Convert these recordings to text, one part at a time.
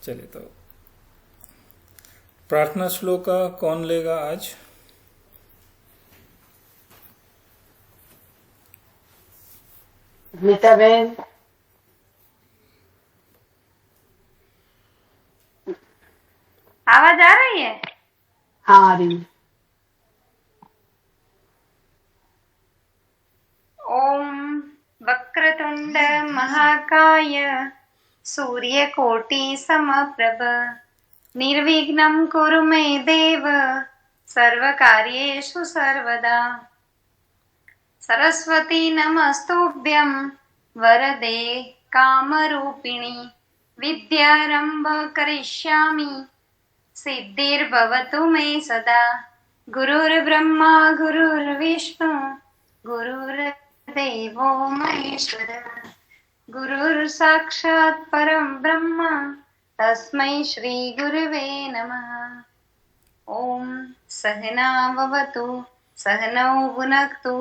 चलिए तो प्रार्थना श्लोक कौन लेगा आज? गीता बहन। आवाज आ रही है? हाँ आ रही है। ओम वक्रतुंड महाकाय सूर्यकोटि समप्रभ निर्विघ्नं कुरु मे देव सर्वकार्येषु सर्वदा। सरस्वती नमस्तुभ्यं वरदे कामरूपिणि विद्यारंभ करिष्यामि सिद्धिर्भवतु मे सदा। गुरुर्ब्रह्मा गुरुर्विष्णु गुरुर्देवो महेश्वर गुरुर्साक्षात् परं ब्रह्म तस्मै श्री गुरुवे नमः। ओम सहना भवतु सहनौ भुनक्तु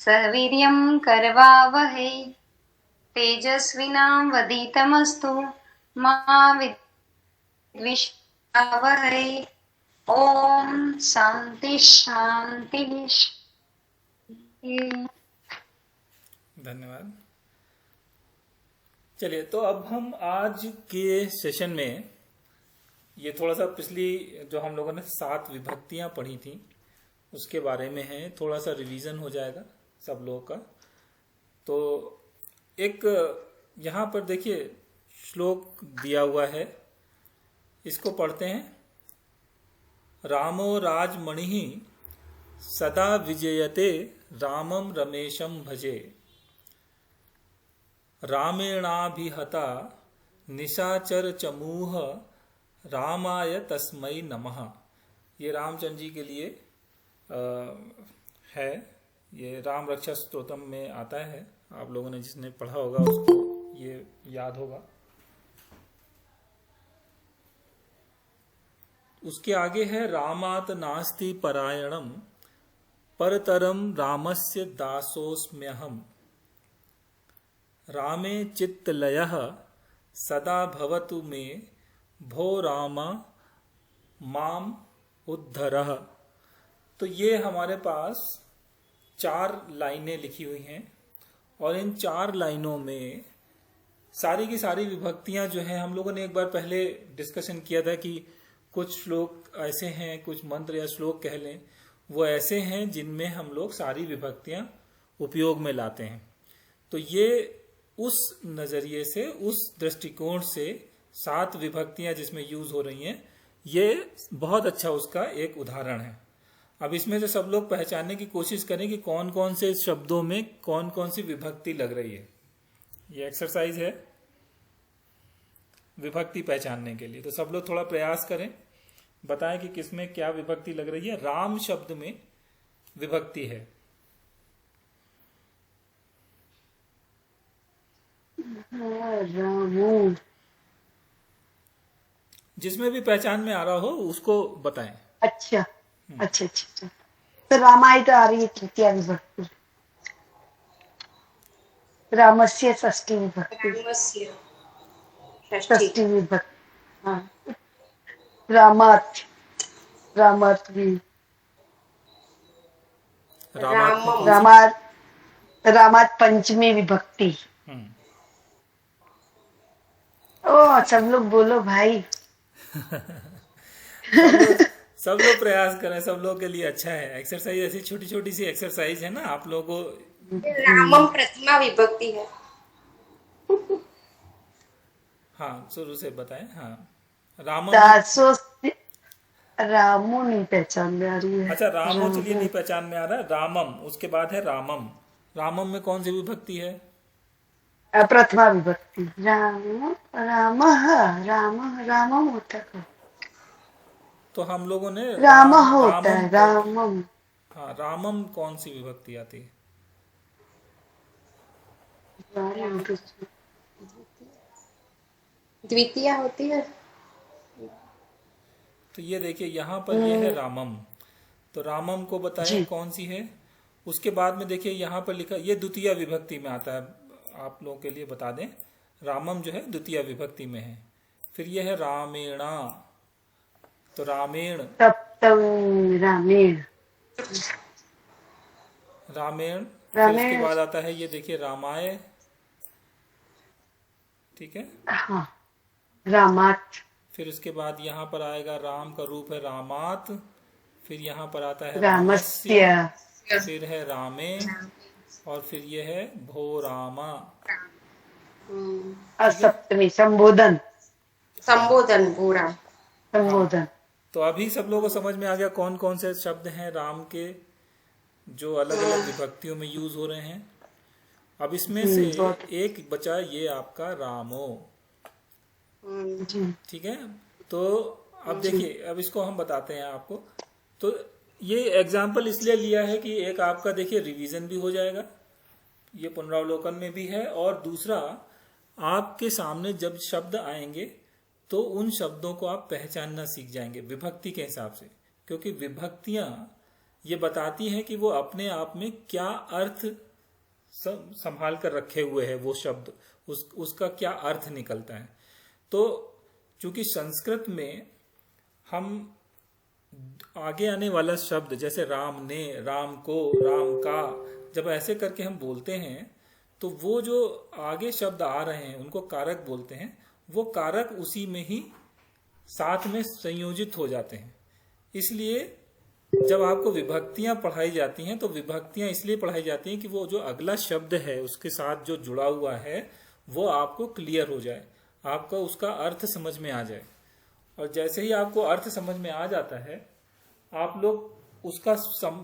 सह वीर्यं करवावहै तेजस्विनां वधीतमस्तु मा विद्विषावहै। ओम शांति शांति। धन्यवाद। चलिए तो अब हम आज के सेशन में ये थोड़ा सा पिछली जो हम लोगों ने 7 विभक्तियां पढ़ी थी उसके बारे में है, थोड़ा सा रिवीजन हो जाएगा सब लोगों का। तो एक यहाँ पर देखिए श्लोक दिया हुआ है, इसको पढ़ते हैं। रामो राजमणि सदा विजयते रामम रमेशम भजे रामेणाभिहता निशाचर चमूह रामाय तस्मै नमः। ये रामचंद्र जी के लिए है, ये राम रक्षा स्तोत्रम में आता है। आप लोगों ने जिसने पढ़ा होगा उसको ये याद होगा। उसके आगे है रामात नास्ति परायणम परतरम रामस्य दासोस्म्यहम रामे चित्तलयः सदा भवतु मे भो रामा माम उद्धरः। तो ये हमारे पास 4 लाइनें लिखी हुई हैं और इन 4 लाइनों में सारी की सारी विभक्तियां जो हैं, हम लोगों ने एक बार पहले डिस्कशन किया था कि कुछ श्लोक ऐसे हैं, कुछ मंत्र या श्लोक कह लें, वो ऐसे हैं जिनमें हम लोग सारी विभक्तियां उपयोग में लाते हैं। तो ये उस नजरिए से, उस दृष्टिकोण से 7 विभक्तियां जिसमें यूज हो रही हैं, ये बहुत अच्छा उसका एक उदाहरण है। अब इसमें से सब लोग पहचानने की कोशिश करें कि कौन कौन से शब्दों में कौन कौन सी विभक्ति लग रही है। ये एक्सरसाइज है विभक्ति पहचानने के लिए। तो सब लोग थोड़ा प्रयास करें, बताएं कि किसमें क्या विभक्ति लग रही है। राम शब्द में विभक्ति है। रामू। जिसमें भी पहचान में आ रहा हो उसको बताएं। अच्छा अच्छा अच्छा। तो रामाय तो आ रही है तृतीया विभक्ति, रामस्य षष्ठी विभक्ति, षष्ठी विभक्ति। हाँ रामात, रामात भी, रामात, रामात पंचमी विभक्ति। ओ सब लोग बोलो भाई। सब लोग प्रयास करें, सब लोग के लिए अच्छा है एक्सरसाइज। ऐसी छोटी छोटी सी एक्सरसाइज है ना, आप लोगों को। रामम प्रथमा विभक्ति है। हाँ शुरू से बताएं। हाँ रामम। रामू नहीं पहचान में आ रही है। अच्छा रामो चलिए नहीं पहचान में आ रहा है। रामम, उसके बाद है रामम। रामम में कौन सी विभक्ति है? प्रथमा विभक्ति। राम राम राम रामम होता है। तो हम लोगों ने राम होता है रामम। हाँ रामम कौन सी विभक्ति आती है? द्वितीय होती है। तो ये देखिए यहाँ पर ये है रामम। तो रामम को बताएं कौन सी है। उसके बाद में देखिए यहाँ पर लिखा, ये द्वितीय विभक्ति में आता है। आप लोगों के लिए बता दें, रामम जो है द्वितीय विभक्ति में है। फिर यह है रामेणा, तो रामेण, सप्तमी रामेण। रामेण, फिर उसके रामेण। बाद आता है ये देखिए रामाय, ठीक है। हाँ, रामात। फिर उसके बाद यहाँ पर आएगा राम का रूप है रामात, फिर यहाँ पर आता है रामस्य। रामस्य, फिर है रामे, और फिर ये है भो रामा। और सप्तमी संबोधन। संबोधन पूरा। संबोधन। तो अभी सब लोगों को समझ में आ गया कौन कौन से शब्द हैं राम के जो अलग अलग विभक्तियों में यूज हो रहे हैं। अब इसमें से एक बचा ये आपका रामो, जी। ठीक है। तो अब देखिए, अब इसको हम बताते हैं आपको। तो ये एग्जाम्पल इसलिए लिया है कि एक आपका देखिए रिवीजन भी हो जाएगा, ये पुनरावलोकन में भी है, और दूसरा आपके सामने जब शब्द आएंगे तो उन शब्दों को आप पहचानना सीख जाएंगे विभक्ति के हिसाब से, क्योंकि विभक्तियां ये बताती हैं कि वो अपने आप में क्या अर्थ संभाल कर रखे हुए है, वो शब्द उसका क्या अर्थ निकलता है। तो चूंकि संस्कृत में हम आगे आने वाला शब्द जैसे राम ने, राम को, राम का, जब ऐसे करके हम बोलते हैं तो वो जो आगे शब्द आ रहे हैं उनको कारक बोलते हैं, वो कारक उसी में ही साथ में संयोजित हो जाते हैं। इसलिए जब आपको विभक्तियां पढ़ाई जाती हैं तो विभक्तियां इसलिए पढ़ाई जाती हैं कि वो जो अगला शब्द है उसके साथ जो जुड़ा हुआ है वो आपको क्लियर हो जाए, आपका उसका अर्थ समझ में आ जाए। और जैसे ही आपको अर्थ समझ में आ जाता है, आप लोग उसका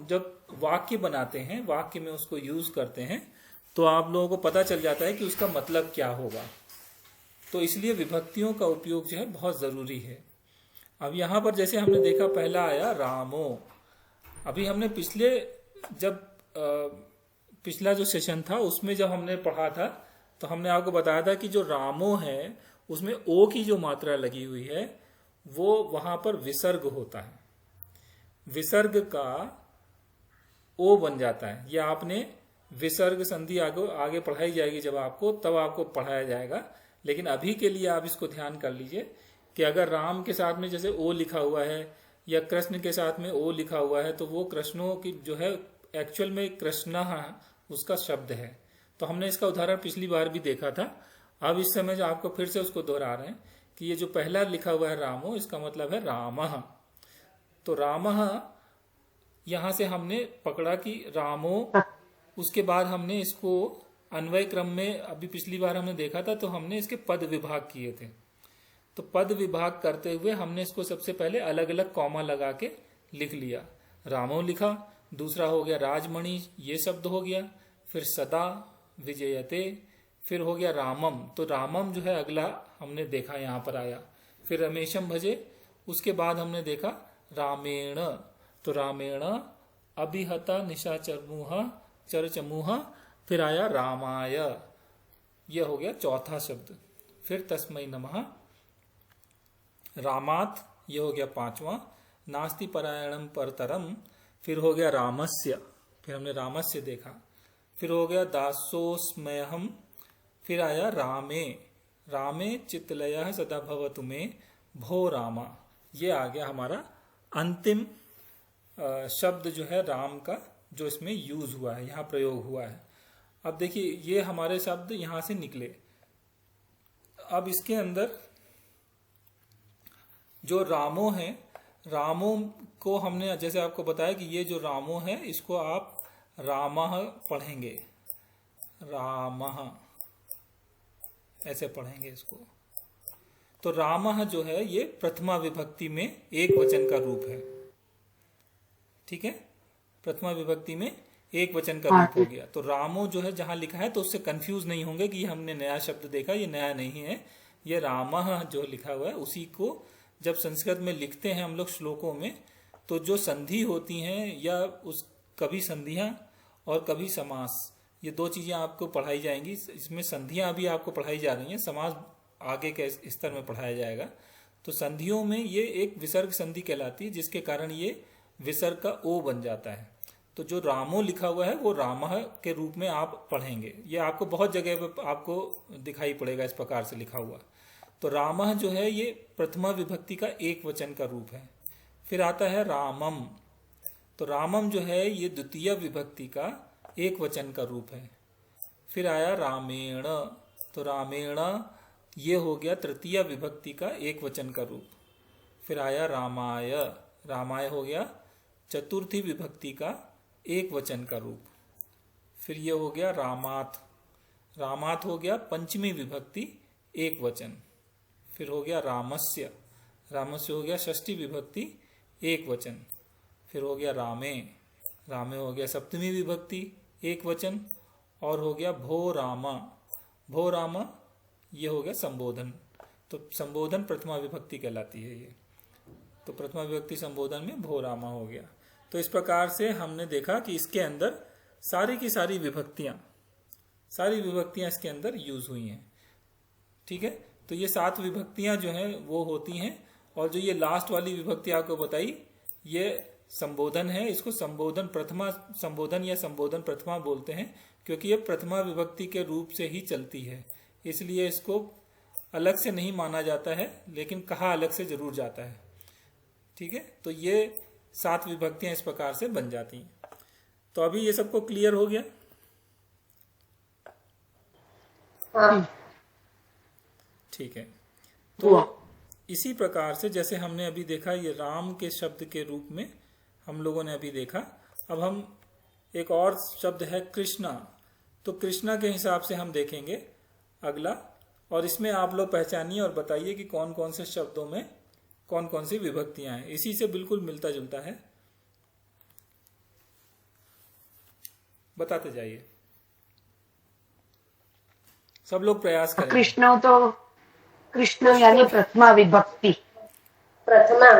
जब वाक्य बनाते हैं, वाक्य में उसको यूज करते हैं, तो आप लोगों को पता चल जाता है कि उसका मतलब क्या होगा। तो इसलिए विभक्तियों का उपयोग जो है बहुत जरूरी है। अब यहां पर जैसे हमने देखा पहला आया रामो। अभी हमने पिछला जो सेशन था उसमें जब हमने पढ़ा था तो हमने आपको बताया था कि जो रामो है उसमें ओ की जो मात्रा लगी हुई है वो वहां पर विसर्ग होता है, विसर्ग का ओ बन जाता है। यह आपने विसर्ग संधि आगे पढ़ाई जाएगी जब आपको, तब आपको पढ़ाया जाएगा। लेकिन अभी के लिए आप इसको ध्यान कर लीजिए कि अगर राम के साथ में जैसे ओ लिखा हुआ है या कृष्ण के साथ में ओ लिखा हुआ है तो वो कृष्णों की जो है एक्चुअल में कृष्णा उसका शब्द है। तो हमने इसका उदाहरण पिछली बार भी देखा था। अब इस समय जो आपको फिर से उसको दोहरा रहे हैं कि ये जो पहला लिखा हुआ है रामो, इसका मतलब है रामः। तो रामः यहां से हमने पकड़ा कि रामो, उसके बाद हमने इसको अन्वय क्रम में अभी पिछली बार हमने देखा था तो हमने इसके पद विभाग किए थे। तो पद विभाग करते हुए हमने इसको सबसे पहले अलग अलग कॉमा लगा के लिख लिया। रामो लिखा, दूसरा हो गया राजमणि, ये शब्द हो गया, फिर सदा विजयते, फिर हो गया रामम। तो रामम जो है अगला हमने देखा यहाँ पर आया। फिर रमेशम भजे, उसके बाद हमने देखा रामेण। तो रामेण अभिहता निशाचरमुह चरचमुह, फिर आया रामाय, यह हो गया चौथा शब्द। फिर तस्मै नमः, रामात, यह हो गया पांचवा। नास्ति परायणम परतरम, फिर हो गया रामस्य, फिर हमने रामस्य देखा। फिर हो गया दासोस्मयहम, फिर आया रामे, रामे चित्तलयः सदा भवतु मे भो रामा। ये आ गया हमारा अंतिम शब्द जो है राम का, जो इसमें यूज हुआ है, यहाँ प्रयोग हुआ है। अब देखिए ये हमारे शब्द यहां से निकले। अब इसके अंदर जो रामो है, रामो को हमने जैसे आपको बताया कि ये जो रामो है इसको आप रामः पढ़ेंगे, रामः ऐसे पढ़ेंगे इसको। तो रामः जो है ये प्रथमा विभक्ति में एक वचन का रूप है, ठीक है। प्रथमा विभक्ति में एक वचन का रूप हो गया। तो रामो जो है जहां लिखा है तो उससे कंफ्यूज नहीं होंगे कि हमने नया शब्द देखा, ये नया नहीं है। ये रामः जो लिखा हुआ है उसी को जब संस्कृत में लिखते हैं हम लोग श्लोकों में, तो जो संधि होती हैं या उस कभी संधियां और कभी समास, ये दो चीजें आपको पढ़ाई जाएंगी। इसमें संधियां अभी आपको पढ़ाई जा रही हैं, समास आगे के स्तर में पढ़ाया जाएगा। तो संधियों में ये एक विसर्ग संधि कहलाती है, जिसके कारण ये विसर्ग का ओ बन जाता है। तो जो रामो लिखा हुआ है वो रामः के रूप में आप पढ़ेंगे। ये आपको बहुत जगह पे आपको दिखाई पड़ेगा इस प्रकार से लिखा हुआ। तो रामः जो है ये प्रथमा विभक्ति का एक वचन का रूप है। फिर आता है रामम, तो रामम जो है ये द्वितीय विभक्ति का एक वचन का रूप है। फिर आया रामेण, तो रामेण ये हो गया तृतीय विभक्ति का एक वचन का रूप। फिर आया रामाय, रामाय हो गया चतुर्थी विभक्ति का एक वचन का रूप। फिर ये हो गया रामात, रामात हो गया पंचमी विभक्ति एक वचन। फिर हो गया रामस्य, रामस्य हो गया षष्ठी विभक्ति एक वचन। फिर हो गया रामे, रामे हो गया सप्तमी विभक्ति एक वचन। और हो गया भो रामा, भो रामा ये हो गया संबोधन। तो संबोधन प्रथमा विभक्ति कहलाती है ये, तो प्रथमा विभक्ति संबोधन में भो रामा हो गया। तो इस प्रकार से हमने देखा कि इसके अंदर सारी की सारी विभक्तियां इसके अंदर यूज हुई हैं। ठीक है, तो ये 7 विभक्तियां जो हैं वो होती हैं। और जो ये लास्ट वाली विभक्ति आपको बताई ये संबोधन है, इसको संबोधन प्रथमा संबोधन या संबोधन प्रथमा बोलते हैं, क्योंकि ये प्रथमा विभक्ति के रूप से ही चलती है, इसलिए इसको अलग से नहीं माना जाता है, लेकिन कहा अलग से जरूर जाता है। ठीक है, तो ये 7 विभक्तियां इस प्रकार से बन जाती हैं। तो अभी ये सबको क्लियर हो गया? हाँ। ठीक है, तो इसी प्रकार से जैसे हमने अभी देखा ये राम के शब्द के रूप में हम लोगों ने अभी देखा। अब हम एक और शब्द है कृष्णा, तो कृष्णा के हिसाब से हम देखेंगे अगला, और इसमें आप लोग पहचानिए और बताइए कि कौन कौन से शब्दों में कौन कौन सी विभक्तियां हैं। इसी से बिल्कुल मिलता जुलता है, बताते जाइए, सब लोग प्रयास करें। कृष्ण यानी प्रथमा विभक्ति, प्रथमा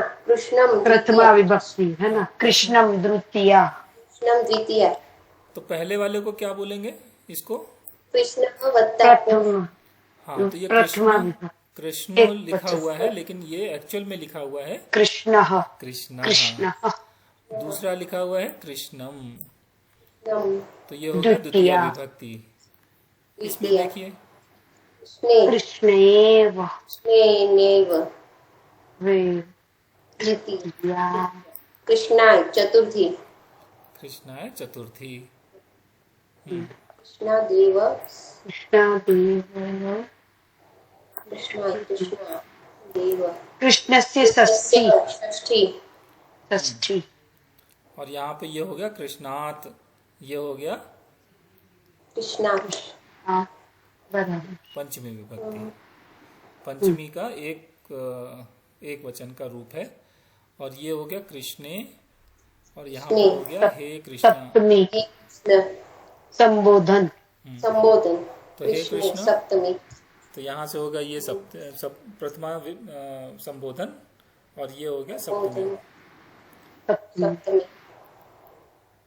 विभक्ति है ना। कृष्णम द्वितीया, तो पहले वाले को क्या बोलेंगे इसको? प्रथम। हाँ, तो ये कृष्ण लिखा हुआ है, लेकिन ये एक्चुअल में लिखा हुआ है कृष्ण। कृष्ण। दूसरा लिखा हुआ है कृष्णम, तो ये हो गया द्वितीय विभक्ति। इसमें देखिए कृष्णेव कृष्णाय चतुर्थी, कृष्णाय चतुर्थी। कृष्णादेव कृष्णस्य षष्ठी। और यहाँ पे ये हो गया कृष्णात, ये हो गया कृष्णा पंचमी विभक्ति, पंचमी का एक वचन का रूप है। और ये हो गया कृष्णे, और यहाँ पे हो गया हे कृष्णा, सप्तमी संबोधन। तो हे कृष्ण सप्तमी, तो यहाँ से होगा ये प्रथमा संबोधन, और ये हो गया सप्तमी।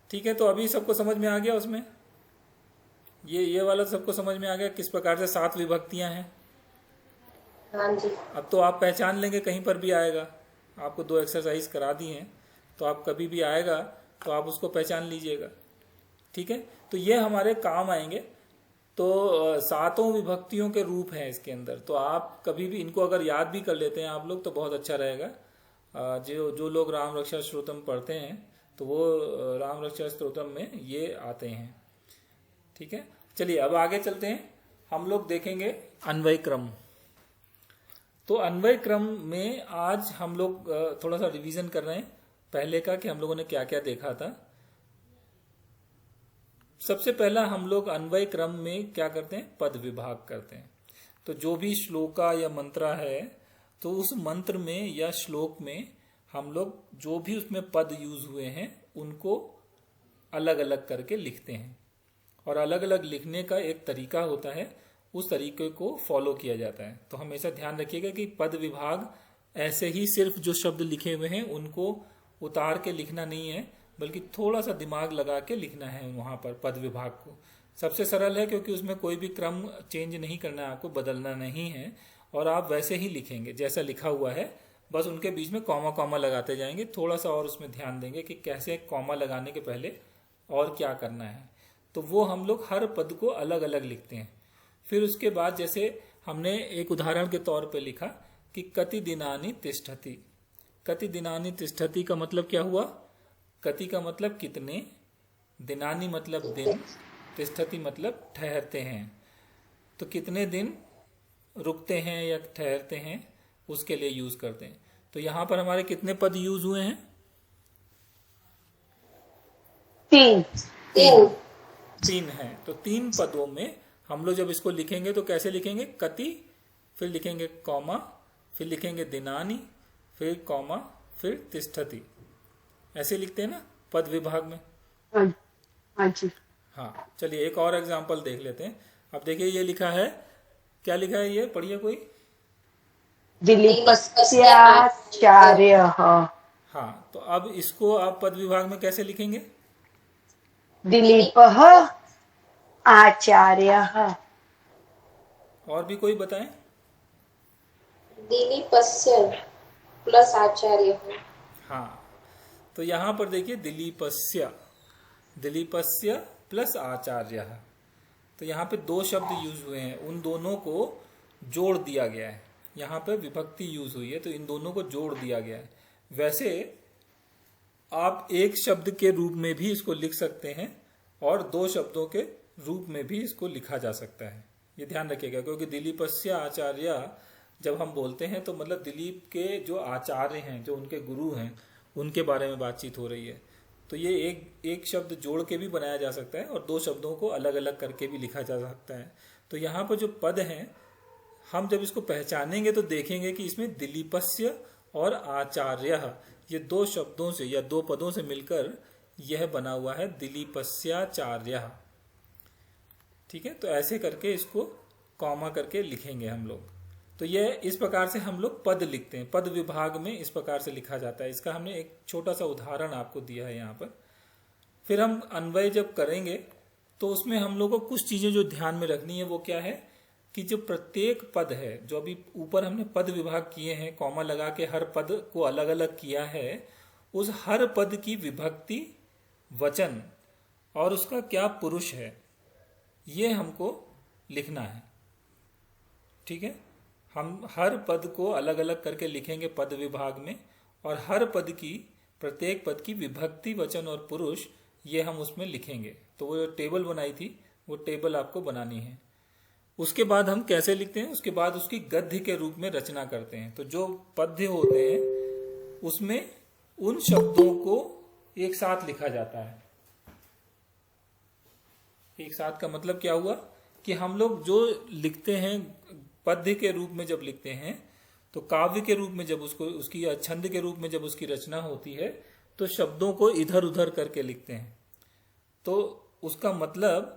ठीक है, तो अभी सबको समझ में आ गया उसमें, ये वाला सबको समझ में आ गया किस प्रकार से 7 विभक्तियां हैं। हाँ जी। अब तो आप पहचान लेंगे, कहीं पर भी आएगा, आपको 2 एक्सरसाइज करा दी हैं, तो आप कभी भी आएगा तो आप उसको पहचान लीजिएगा। ठीक है, तो ये हमारे काम आएंगे। तो 7 विभक्तियों के रूप हैं इसके अंदर, तो आप कभी भी इनको अगर याद भी कर लेते हैं आप लोग तो बहुत अच्छा रहेगा। जो लोग राम रक्षा स्तोत्रम पढ़ते हैं तो वो राम रक्षा स्तोत्रम में ये आते हैं। ठीक है, चलिए अब आगे चलते हैं। हम लोग देखेंगे अन्वय क्रम। तो अन्वय क्रम में आज हम लोग थोड़ा सा रिवीजन कर रहे हैं पहले का, कि हम लोगों ने क्या क्या देखा था। सबसे पहला हम लोग अन्वय क्रम में क्या करते हैं, पद विभाग करते हैं। तो जो भी श्लोका या मंत्रा है, तो उस मंत्र में या श्लोक में हम लोग जो भी उसमें पद यूज हुए हैं उनको अलग अलग करके लिखते हैं, और अलग अलग लिखने का एक तरीका होता है, उस तरीके को फॉलो किया जाता है। तो हमेशा ध्यान रखिएगा कि पद विभाग ऐसे ही सिर्फ जो शब्द लिखे हुए हैं उनको उतार के लिखना नहीं है, बल्कि थोड़ा सा दिमाग लगा के लिखना है वहां पर पद विभाग को। सबसे सरल है, क्योंकि उसमें कोई भी क्रम चेंज नहीं करना है, आपको बदलना नहीं है, और आप वैसे ही लिखेंगे जैसा लिखा हुआ है। बस उनके बीच में कॉमा कॉमा लगाते जाएंगे, थोड़ा सा और उसमें ध्यान देंगे कि कैसे कॉमा लगाने के पहले और क्या करना है। तो वो हम लोग हर पद को अलग अलग लिखते हैं। फिर उसके बाद जैसे हमने एक उदाहरण के तौर पे लिखा कि कति दिनानि तिष्ठति। कति दिनानि तिष्ठति का मतलब क्या हुआ? कति का मतलब कितने, दिनानि मतलब दिन, तिष्ठति मतलब ठहरते हैं। तो कितने दिन रुकते हैं या ठहरते हैं उसके लिए यूज करते हैं। तो यहां पर हमारे कितने पद यूज हुए हैं? 3। 3 हैं। तो 3 पदों में हम लोग जब इसको लिखेंगे तो कैसे लिखेंगे? कति, फिर लिखेंगे कॉमा, फिर लिखेंगे दिनानि, फिर कॉमा, फिर तिष्ठति। ऐसे लिखते हैं ना पद विभाग में। हाँ जी। हाँ, चलिए एक और एग्जांपल देख लेते हैं। अब देखिए ये लिखा है, क्या लिखा है ये पढ़िए कोई। दिलीपस्याचार्यः। हाँ, तो अब इसको आप पद विभाग में कैसे लिखेंगे? दिलीपः आचार्यः। और भी कोई बताएं। दिलीपस्य प्लस आचार्य। हाँ, तो यहां पर देखिए दिलीपस्य, दिलीपस्य प्लस आचार्य। तो यहाँ पे 2 शब्द यूज हुए हैं, उन दोनों को जोड़ दिया गया है। यहाँ पे विभक्ति यूज हुई है तो इन दोनों को जोड़ दिया गया है। वैसे आप एक शब्द के रूप में भी इसको लिख सकते हैं और 2 शब्दों के रूप में भी इसको लिखा जा सकता है। ये ध्यान रखिएगा, क्योंकि दिलीपस्य आचार्य जब हम बोलते हैं तो मतलब दिलीप के जो आचार्य हैं, जो उनके गुरु हैं, उनके बारे में बातचीत हो रही है। तो ये एक शब्द जोड़ के भी बनाया जा सकता है और 2 शब्दों को अलग अलग करके भी लिखा जा सकता है। तो यहाँ पर जो पद हैं, हम जब इसको पहचानेंगे तो देखेंगे कि इसमें दिलीपस्य और आचार्य, ये 2 शब्दों से या 2 पदों से मिलकर यह बना हुआ है दिलीपस्याचार्य। ठीक है, तो ऐसे करके इसको कॉमा करके लिखेंगे हम लोग। तो यह इस प्रकार से हम लोग पद लिखते हैं। पद विभाग में इस प्रकार से लिखा जाता है। इसका हमने एक छोटा सा उदाहरण आपको दिया है यहाँ पर। फिर हम अन्वय जब करेंगे तो उसमें हम लोग को कुछ चीजें जो ध्यान में रखनी है वो क्या है कि जो प्रत्येक पद है, जो अभी ऊपर हमने पद विभाग किए हैं, कॉमा लगा के हर पद को अलग अलग किया है, उस हर पद की विभक्ति, वचन और उसका क्या पुरुष है, ये हमको लिखना है। ठीक है, हम हर पद को अलग अलग करके लिखेंगे पद विभाग में, और हर पद की, प्रत्येक पद की विभक्ति, वचन और पुरुष ये हम उसमें लिखेंगे। तो वो टेबल बनाई थी, वो टेबल आपको बनानी है। उसके बाद हम कैसे लिखते हैं? उसके बाद उसकी गद्य के रूप में रचना करते हैं। तो जो पद्य होते हैं उसमें उन शब्दों को एक साथ लिखा जाता है। एक साथ का मतलब क्या हुआ कि हम लोग जो लिखते हैं पद्य के रूप में जब लिखते हैं तो काव्य के रूप में जब उसको, उसकी या छंद के रूप में जब उसकी रचना होती है तो शब्दों को इधर उधर करके लिखते हैं। तो उसका मतलब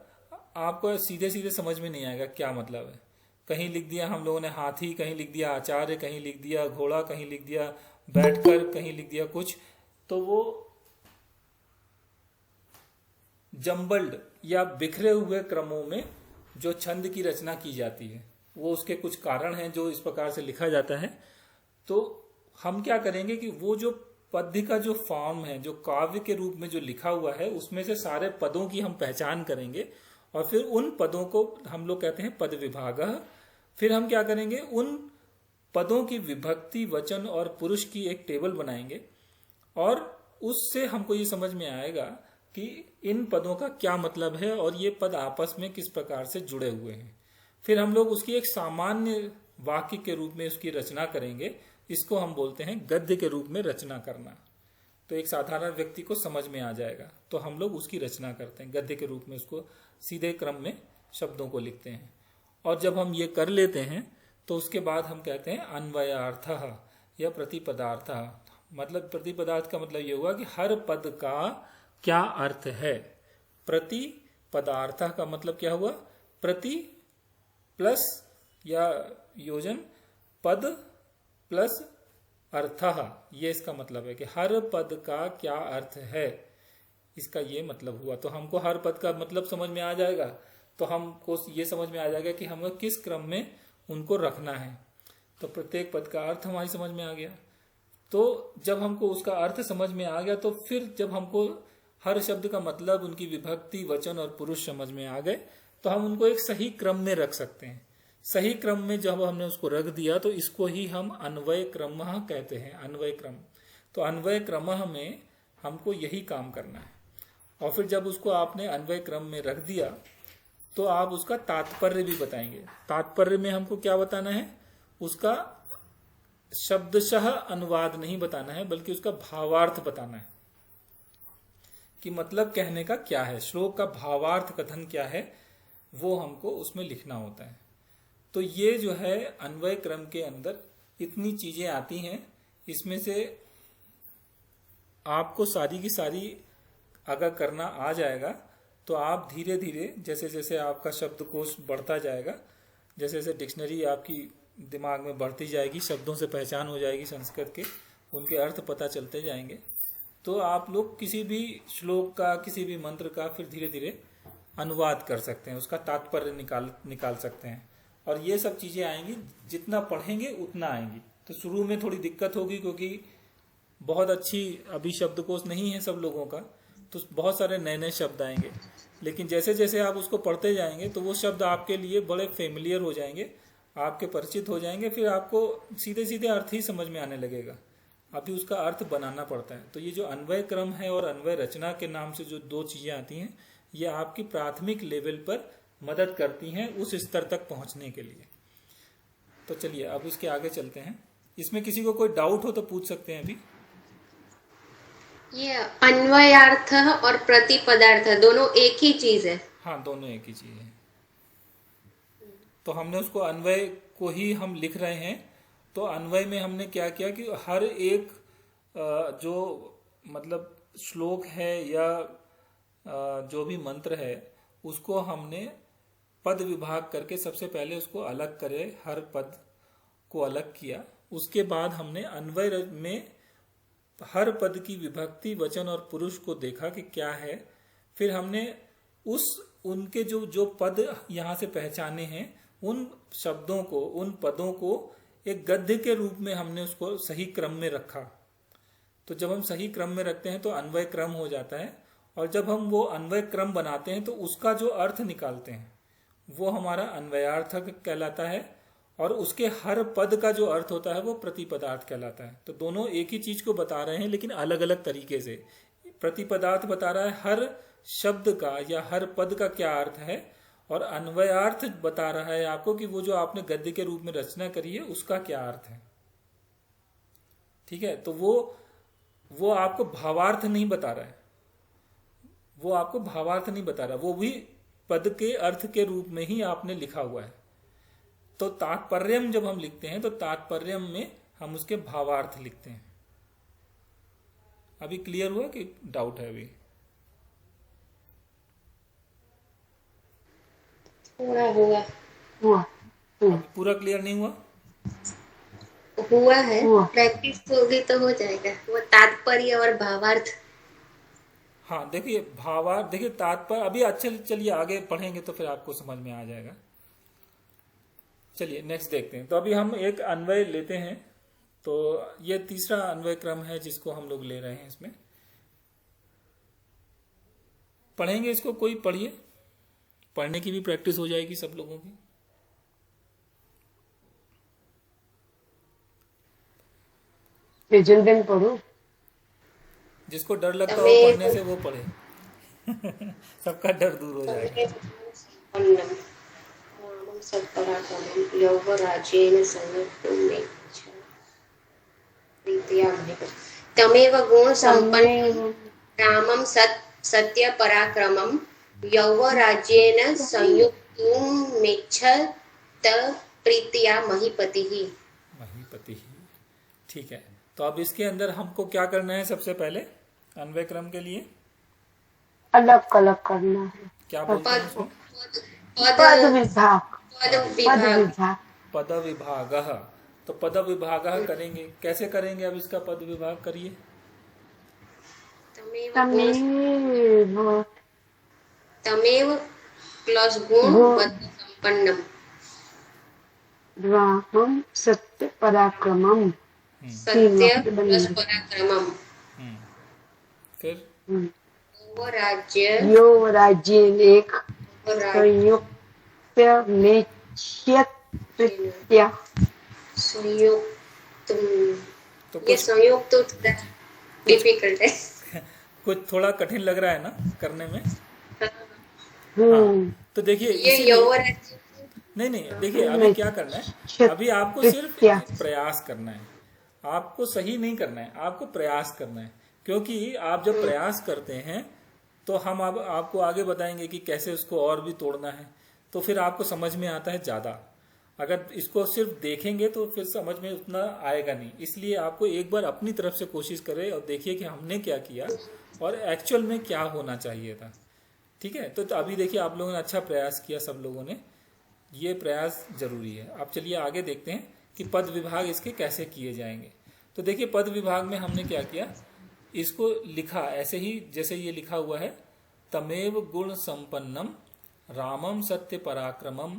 आपको सीधे सीधे समझ में नहीं आएगा क्या मतलब है। कहीं लिख दिया हम लोगों ने हाथी, कहीं लिख दिया आचार्य, कहीं लिख दिया घोड़ा, कहीं लिख दिया बैठकर, कहीं लिख दिया कुछ। तो वो जम्बल्ड या बिखरे हुए क्रमों में जो छंद की रचना की जाती है, वो उसके कुछ कारण हैं जो इस प्रकार से लिखा जाता है। तो हम क्या करेंगे कि वो जो पद्य का जो फॉर्म है, जो काव्य के रूप में जो लिखा हुआ है, उसमें से सारे पदों की हम पहचान करेंगे और फिर उन पदों को हम लोग कहते हैं पद विभाग। फिर हम क्या करेंगे, उन पदों की विभक्ति, वचन और पुरुष की एक टेबल बनाएंगे और उससे हमको ये समझ में आएगा कि इन पदों का क्या मतलब है और ये पद आपस में किस प्रकार से जुड़े हुए हैं। फिर हम लोग उसकी एक सामान्य वाक्य के रूप में उसकी रचना करेंगे। इसको हम बोलते हैं गद्य के रूप में रचना करना। तो एक साधारण व्यक्ति को समझ में आ जाएगा, तो हम लोग उसकी रचना करते हैं गद्य के रूप में, उसको सीधे क्रम में शब्दों को लिखते हैं। और जब हम ये कर लेते हैं तो उसके बाद हम कहते हैं अन्वयार्थः या प्रतिपदार्थः। मतलब प्रतिपदार्थ का मतलब ये हुआ कि हर पद का क्या अर्थ है। प्रतिपदार्थः का मतलब क्या हुआ, प्रति प्लस या योजन, पद प्लस अर्थः, ये इसका मतलब है कि हर पद का क्या अर्थ है, इसका ये मतलब हुआ। तो हमको हर पद का मतलब समझ में आ जाएगा, तो हमको ये समझ में आ जाएगा कि हमें किस क्रम में उनको रखना है। तो प्रत्येक पद का अर्थ हमारी समझ में आ गया। तो जब हमको उसका अर्थ समझ में आ गया तो फिर जब हमको हर शब्द का मतलब, उनकी विभक्ति, वचन और पुरुष समझ में आ गए तो हम उनको एक सही क्रम में रख सकते हैं। सही क्रम में जब हमने उसको रख दिया तो इसको ही हम अन्वय क्रम कहते हैं, अन्वय क्रम। तो अन्वय क्रम में हमको यही काम करना है। और फिर जब उसको आपने अन्वय क्रम में रख दिया तो आप उसका तात्पर्य भी बताएंगे। तात्पर्य में हमको क्या बताना है, उसका शब्दशः अनुवाद नहीं बताना है, बल्कि उसका भावार्थ बताना है कि मतलब कहने का क्या है, श्लोक का भावार्थ कथन क्या है, वो हमको उसमें लिखना होता है। तो ये जो है अन्वय क्रम के अंदर इतनी चीजें आती हैं। इसमें से आपको सारी की सारी अगर करना आ जाएगा तो आप धीरे धीरे जैसे जैसे आपका शब्दकोश बढ़ता जाएगा, जैसे जैसे डिक्शनरी आपकी दिमाग में बढ़ती जाएगी, शब्दों से पहचान हो जाएगी संस्कृत के, उनके अर्थ पता चलते जाएंगे, तो आप लोग किसी भी श्लोक का, किसी भी मंत्र का फिर धीरे धीरे अनुवाद कर सकते हैं, उसका तात्पर्य निकाल सकते हैं। और ये सब चीजें आएंगी, जितना पढ़ेंगे उतना आएंगी। तो शुरू में थोड़ी दिक्कत होगी क्योंकि बहुत अच्छी अभी शब्दकोश नहीं है सब लोगों का, तो बहुत सारे नए नए शब्द आएंगे। लेकिन जैसे जैसे आप उसको पढ़ते जाएंगे तो वो शब्द आपके लिए बड़े फेमिलियर हो जाएंगे, आपके परिचित हो जाएंगे, फिर आपको सीधे सीधे अर्थ ही समझ में आने लगेगा। अभी उसका अर्थ बनाना पड़ता है। तो ये जो अन्वय क्रम है और अन्वय रचना के नाम से जो दो चीजें आती हैं, ये आपकी प्राथमिक लेवल पर मदद करती हैं उस स्तर तक पहुंचने के लिए। तो चलिए अब इसके आगे चलते हैं। इसमें किसी को कोई डाउट हो तो पूछ सकते हैं अभी। ये अन्वयार्थ और प्रतिपदार्थ दोनों एक ही चीज है? हाँ, दोनों एक ही चीज है। तो हमने उसको अन्वय को ही हम लिख रहे हैं। तो अन्वय में हमने क्या किया कि हर एक जो मतलब श्लोक है या जो भी मंत्र है उसको हमने पद विभाग करके सबसे पहले उसको अलग करे, हर पद को अलग किया। उसके बाद हमने अन्वय में हर पद की विभक्ति, वचन और पुरुष को देखा कि क्या है। फिर हमने उनके जो पद यहाँ से पहचाने हैं, उन शब्दों को, उन पदों को एक गद्य के रूप में हमने उसको सही क्रम में रखा। तो जब हम सही क्रम में रखते हैं तो अन्वय क्रम हो जाता है। और जब हम वो अन्वय क्रम बनाते हैं तो उसका जो अर्थ निकालते हैं वो हमारा अन्वयार्थ कहलाता है। और उसके हर पद का जो अर्थ होता है वो प्रतिपदार्थ कहलाता है। तो दोनों एक ही चीज को बता रहे हैं लेकिन अलग अलग तरीके से। प्रतिपदार्थ बता रहा है हर शब्द का या हर पद का क्या अर्थ है, और अन्वयार्थ बता रहा है आपको कि वो जो आपने गद्य के रूप में रचना करी है उसका क्या अर्थ है। ठीक है, तो वो आपको भावार्थ नहीं बता रहा है, वो आपको भावार्थ नहीं बता रहा, वो भी पद के अर्थ के रूप में ही आपने लिखा हुआ है। तो तात्पर्यम जब हम लिखते हैं तो तात्पर्यम में हम उसके भावार्थ लिखते हैं। अभी क्लियर हुआ कि डाउट है अभी? पूरा हुआ पूरा क्लियर नहीं हुआ? हुआ है, प्रैक्टिस होगी तो हो जाएगा। वो तात्पर्य और भावार्थ। हाँ, देखिए भावार्थ, देखिए तात्पर्य अभी अच्छे। चलिए आगे पढ़ेंगे तो फिर आपको समझ में आ जाएगा। चलिए नेक्स्ट देखते हैं। तो अभी हम एक अन्वय लेते हैं। तो ये तीसरा अन्वय क्रम है जिसको हम लोग ले रहे हैं। इसमें पढ़ेंगे इसको, कोई पढ़िए, पढ़ने की भी प्रैक्टिस हो जाएगी सब लोगों की। जल्दी पढ़ो। जिसको डर लगता हो पढ़ने से वो पढ़े सबका डर दूर हो जाएगा। तमेव गुण संपन्न रामं सत्य पराक्रमं यौवराज्येन संयुक्तुमिच्छत प्रीत्या महीपतिः। ठीक है, तो अब इसके अंदर हमको क्या करना है? सबसे पहले अन्वय क्रम के लिए अलग अलग करना है। क्या बोलते हैं उसको? पद विभाग। तो पद विभाग करेंगे, कैसे करेंगे? अब इसका पद विभाग करिए। तमेव प्लस गुण पद संपन्नम रामं सत्य पराक्रमम। सत्य प्लस पराक्रमम। फिर यो राज्य एक संयुक्त तृतीया। संयुक्त। तो ये कुछ संयोग तो थोड़ा डिफिकल्ट है। कुछ थोड़ा कठिन लग रहा है ना करने में। हाँ, हम्म। तो देखिए ये इसीलिए यौवन। नहीं नहीं, देखिए अभी क्या करना है, अभी आपको सिर्फ तृतीया। प्रयास करना है। आपको सही नहीं करना है, आपको प्रयास करना है। क्योंकि आप जब प्रयास करते हैं तो हम अब आपको आगे बताएंगे कि कैसे उसको और भी तोड़ना है, तो फिर आपको समझ में आता है ज्यादा। अगर इसको सिर्फ देखेंगे तो फिर समझ में उतना आएगा नहीं। इसलिए आपको एक बार अपनी तरफ से कोशिश करें और देखिए कि हमने क्या किया और एक्चुअल में क्या होना चाहिए था। ठीक है, तो अभी देखिए आप लोगों ने अच्छा प्रयास किया, सब लोगों ने। ये प्रयास जरूरी है। अब चलिए आगे देखते हैं कि पद विभाग इसके कैसे किए जाएंगे। तो देखिए पद विभाग में हमने क्या किया, इसको लिखा ऐसे ही जैसे ये लिखा हुआ है, तमेव गुण संपन्नम रामम सत्य पराक्रमम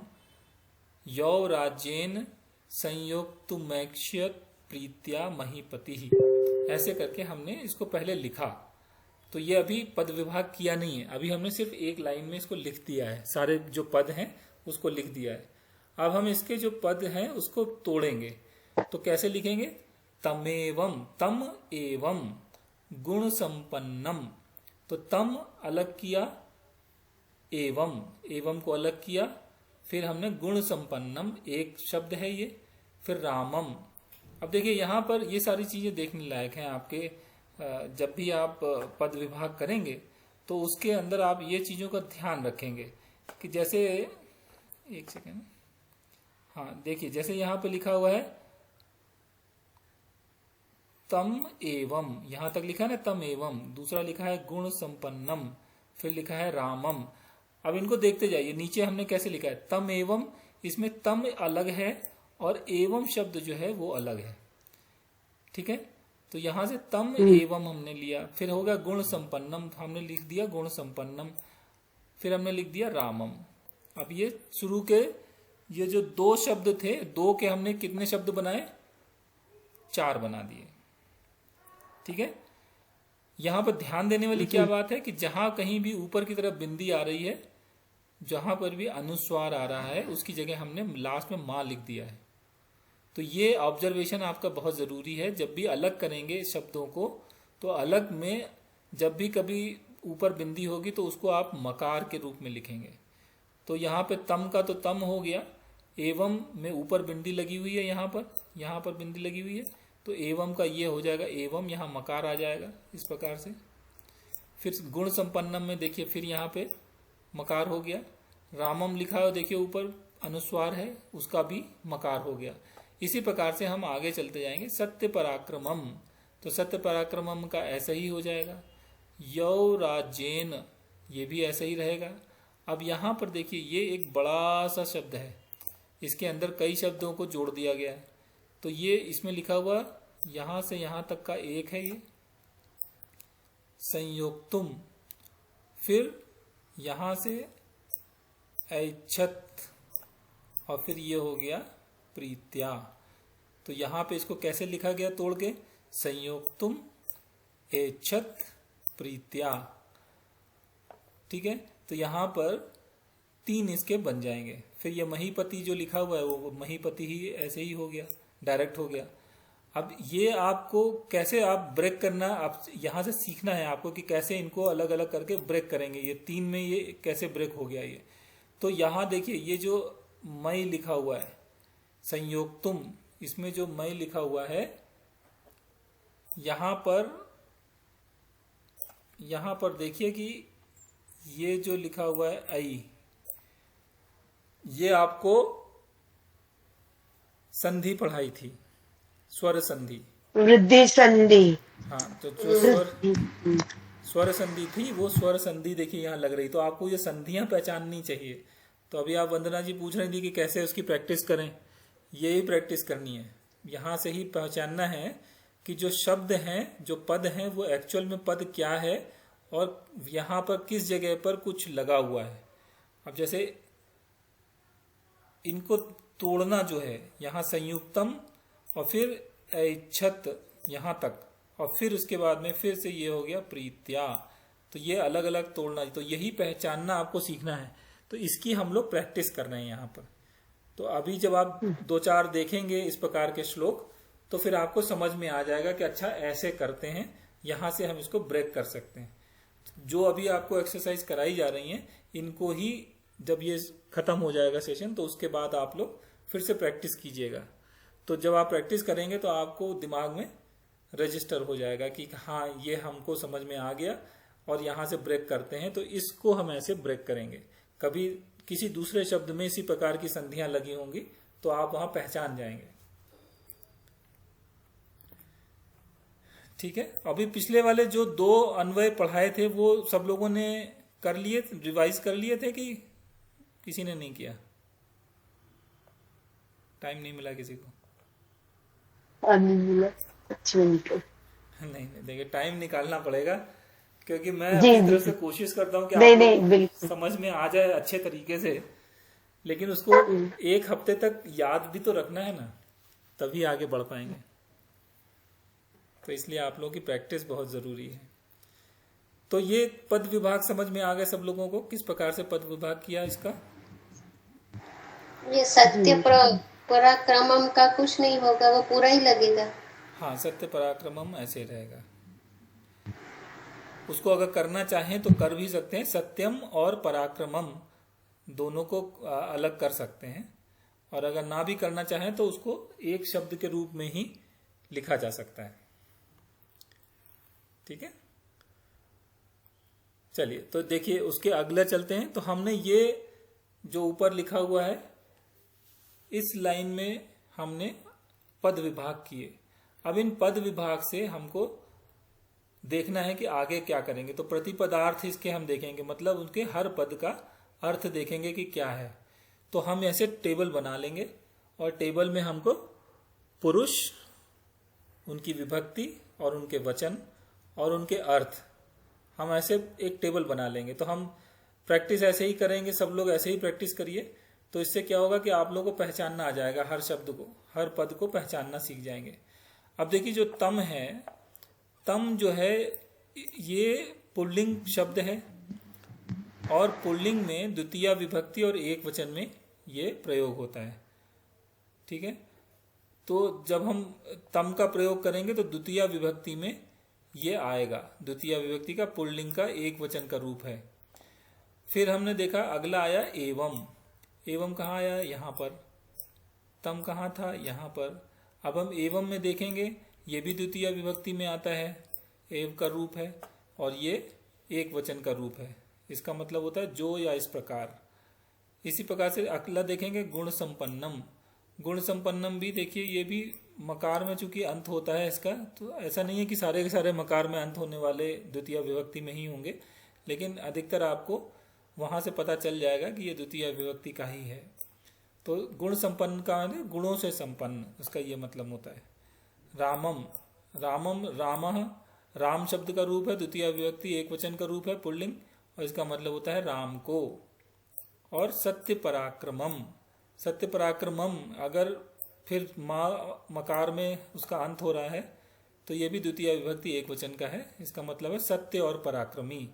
यौ राज्येन संयोक्तुमैक्ष्यत प्रीत्या महीपति ही, ऐसे करके हमने इसको पहले लिखा। तो ये अभी पद विभाग किया नहीं है, अभी हमने सिर्फ एक लाइन में इसको लिख दिया है, सारे जो पद हैं उसको लिख दिया है। अब हम इसके जो पद हैं उसको तोड़ेंगे। तो कैसे लिखेंगे, तमेवम, तम एवं गुण संपन्नम। तो तम अलग किया, एवं, एवं को अलग किया, फिर हमने गुण संपन्नम, एक शब्द है ये, फिर रामम। अब देखिए यहाँ पर ये सारी चीजें देखने लायक हैं आपके। जब भी आप पद विभाग करेंगे तो उसके अंदर आप ये चीजों का ध्यान रखेंगे कि जैसे, एक सेकेंड, हाँ देखिए जैसे यहाँ पे लिखा हुआ है तम एवं, यहां तक लिखा है ना तम एवं, दूसरा लिखा है गुण संपन्नम, फिर लिखा है रामम। अब इनको देखते जाइए, नीचे हमने कैसे लिखा है तम एवं, इसमें तम अलग है और एवं शब्द जो है वो अलग है। ठीक है, तो यहां से तम एवं हमने लिया, फिर होगा गुण संपन्नम, हमने लिख दिया गुण संपन्नम, फिर हमने लिख दिया रामम। अब ये शुरू के ये जो दो शब्द थे, दो के हमने कितने शब्द बनाए, 4 बना दिए। ठीक है, यहां पर ध्यान देने वाली क्या बात है कि जहां कहीं भी ऊपर की तरफ बिंदी आ रही है, जहां पर भी अनुस्वार आ रहा है, उसकी जगह हमने लास्ट में मां लिख दिया है। तो ये ऑब्जर्वेशन आपका बहुत जरूरी है। जब भी अलग करेंगे शब्दों को, तो अलग में जब भी कभी ऊपर बिंदी होगी तो उसको आप मकार के रूप में लिखेंगे। तो यहाँ पे तम का तो तम हो गया, एवं में ऊपर बिंदी लगी हुई है, यहाँ पर बिंदी लगी हुई है, तो एवं का ये हो जाएगा एवं, यहाँ मकार आ जाएगा इस प्रकार से। फिर गुण संपन्नम में देखिए फिर यहाँ पे मकार हो गया, रामम लिखा है देखिए ऊपर अनुस्वार है, उसका भी मकार हो गया। इसी प्रकार से हम आगे चलते जाएंगे। सत्य पराक्रमम, तो सत्य पराक्रमम का ऐसा ही हो जाएगा। यौ राज्येन, ये भी ऐसा ही रहेगा। अब यहाँ पर देखिए ये एक बड़ा सा शब्द है, इसके अंदर कई शब्दों को जोड़ दिया गया है। तो ये इसमें लिखा हुआ यहां से यहां तक का एक है ये संयोक्तुम, फिर यहां से ऐच्छत, और फिर ये हो गया प्रीत्या। तो यहां पे इसको कैसे लिखा गया तोड़ के, संयोक्तुम ऐच्छत प्रीत्या। ठीक है, तो यहां पर 3 इसके बन जाएंगे। फिर ये महीपति जो लिखा हुआ है वो महीपति ही ऐसे ही हो गया, डायरेक्ट हो गया। अब ये आपको कैसे आप ब्रेक करना, आप यहां से सीखना है आपको कि कैसे इनको अलग अलग करके ब्रेक करेंगे। ये 3 में ये कैसे ब्रेक हो गया ये। तो यहां देखिए ये जो मई लिखा हुआ है संयोक्तुम, इसमें जो मई लिखा हुआ है यहां पर देखिए कि ये जो लिखा हुआ है आई, ये आपको संधि पढ़ाई थी, स्वर संधि। वृद्धि संधि। हाँ, तो जो स्वर संधि थी वो स्वर संधि देखिए यहाँ लग रही। तो आपको ये संधियां पहचाननी चाहिए। तो अभी आप वंदना जी पूछ रही थी कि कैसे उसकी प्रैक्टिस करें, यही प्रैक्टिस करनी है। यहाँ से ही पहचानना है कि जो शब्द हैं, जो पद हैं, वो एक्चुअल में पद क्या है और यहाँ पर किस जगह पर कुछ लगा हुआ है। अब जैसे इनको तोड़ना जो है, यहाँ संयुक्तम और फिर ऐच्छत यहाँ तक, और फिर उसके बाद में फिर से ये हो गया प्रीत्या। तो ये अलग अलग तोड़ना, तो यही पहचानना आपको सीखना है। तो इसकी हम लोग प्रैक्टिस कर रहे हैं यहाँ पर। तो अभी जब आप 2-4 देखेंगे इस प्रकार के श्लोक, तो फिर आपको समझ में आ जाएगा कि अच्छा ऐसे करते हैं, यहां से हम इसको ब्रेक कर सकते हैं। जो अभी आपको एक्सरसाइज कराई जा रही हैं, इनको ही जब ये खत्म हो जाएगा सेशन, तो उसके बाद आप लोग फिर से प्रैक्टिस कीजिएगा। तो जब आप प्रैक्टिस करेंगे तो आपको दिमाग में रजिस्टर हो जाएगा कि हाँ ये हमको समझ में आ गया और यहां से ब्रेक करते हैं, तो इसको हम ऐसे ब्रेक करेंगे। कभी किसी दूसरे शब्द में इसी प्रकार की संधियां लगी होंगी तो आप वहां पहचान जाएंगे। ठीक है, अभी पिछले वाले जो 2 अन्वय पढ़ाए थे वो सब लोगों ने कर लिए, रिवाइज कर लिए थे कि किसी ने नहीं किया? टाइम नहीं मिला किसी को? नहीं मिला। नहीं नहीं, देखिए टाइम निकालना पड़ेगा, क्योंकि मैं जी, अपनी तरफ जी। से कोशिश करता हूँ कि नहीं आप नहीं लोग बिल्कुल। समझ में आ जाए अच्छे तरीके से, लेकिन उसको 1 हफ्ते तक याद भी तो रखना है ना, तभी आगे बढ़ पाएंगे। तो इसलिए आप लोगों की प्रैक्टिस बहुत जरूरी है। तो ये पद विभाग समझ में आ गया सब लोगों को, किस प्रकार से पद विभाग किया इसका? ये सत्य पराक्रमम का कुछ नहीं होगा, वो पूरा ही लगेगा। हाँ, सत्य पराक्रमम ऐसे रहेगा। उसको अगर करना चाहें तो कर भी सकते हैं, सत्यम और पराक्रमम दोनों को अलग कर सकते हैं, और अगर ना भी करना चाहें तो उसको एक शब्द के रूप में ही लिखा जा सकता है। ठीक है, चलिए तो देखिए उसके अगले चलते हैं। तो हमने ये जो ऊपर लिखा हुआ है इस लाइन में हमने पद विभाग किए। अब इन पद विभाग से हमको देखना है कि आगे क्या करेंगे। तो प्रतिपदार्थ इसके हम देखेंगे, मतलब उनके हर पद का अर्थ देखेंगे कि क्या है। तो हम ऐसे टेबल बना लेंगे और टेबल में हमको पुरुष, उनकी विभक्ति और उनके वचन और उनके अर्थ, हम ऐसे एक टेबल बना लेंगे। तो हम प्रैक्टिस ऐसे ही करेंगे, सब लोग ऐसे ही प्रैक्टिस करिए। तो इससे क्या होगा कि आप लोगों को पहचानना आ जाएगा, हर शब्द को, हर पद को पहचानना सीख जाएंगे। अब देखिए जो तम है, तम जो है ये पुल्लिंग शब्द है, और पुल्लिंग में द्वितीय विभक्ति और एक वचन में ये प्रयोग होता है। ठीक है, तो जब हम तम का प्रयोग करेंगे तो द्वितीय विभक्ति में ये आएगा, द्वितीय विभक्ति का पुल्लिंग का एक वचन का रूप है। फिर हमने देखा अगला आया एवं। एवं कहाँ आया? यहाँ पर। तम कहाँ था? यहाँ पर। अब हम एवं में देखेंगे, ये भी द्वितीय विभक्ति में आता है, एव का रूप है, और ये एक वचन का रूप है। इसका मतलब होता है जो या इस प्रकार। इसी प्रकार से अगला देखेंगे गुण संपन्नम। गुण संपन्नम भी देखिए, ये भी मकार में चूंकि अंत होता है इसका, तो ऐसा नहीं है कि सारे के सारे मकार में अंत होने वाले द्वितीय विभक्ति में ही होंगे, लेकिन अधिकतर आपको वहां से पता चल जाएगा कि ये द्वितीय विभक्ति का ही है। तो गुण संपन्न का गुणों से संपन्न, उसका ये मतलब होता है। रामम, रामम रामः, राम शब्द का रूप है, द्वितीय विभक्ति एक वचन का रूप है, पुल्लिंग, और इसका मतलब होता है राम को। और सत्य पराक्रमम, सत्य पराक्रमम अगर फिर मकार में उसका अंत हो रहा है तो ये भी द्वितीय विभक्ति एक वचन का है, इसका मतलब है सत्य और पराक्रमी।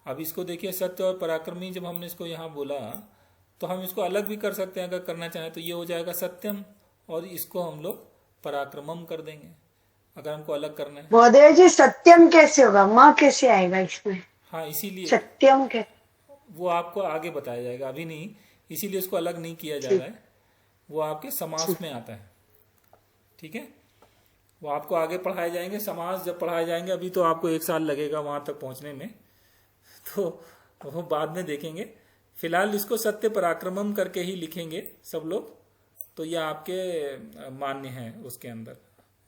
अब इसको देखिए, सत्य और पराक्रमी, जब हमने इसको यहाँ बोला तो हम इसको अलग भी कर सकते हैं अगर करना चाहें, तो ये हो जाएगा सत्यम, और इसको हम लोग पराक्रमम कर देंगे अगर हमको अलग करना है। बोधे जी सत्यम कैसे होगा? माँ कैसे आएगा इसमें? हाँ, इसीलिए सत्यम के वो आपको आगे बताया जाएगा, अभी नहीं, इसीलिए उसको अलग नहीं किया जा रहा है, वो आपके समास में आता है। ठीक है, वो आपको आगे पढ़ाए जाएंगे, समास जब पढ़ाए जाएंगे, अभी तो आपको 1 साल लगेगा वहां तक पहुंचने में, तो वो बाद में देखेंगे। फिलहाल इसको सत्य पराक्रमम करके ही लिखेंगे सब लोग, तो ये आपके मान्य है उसके अंदर।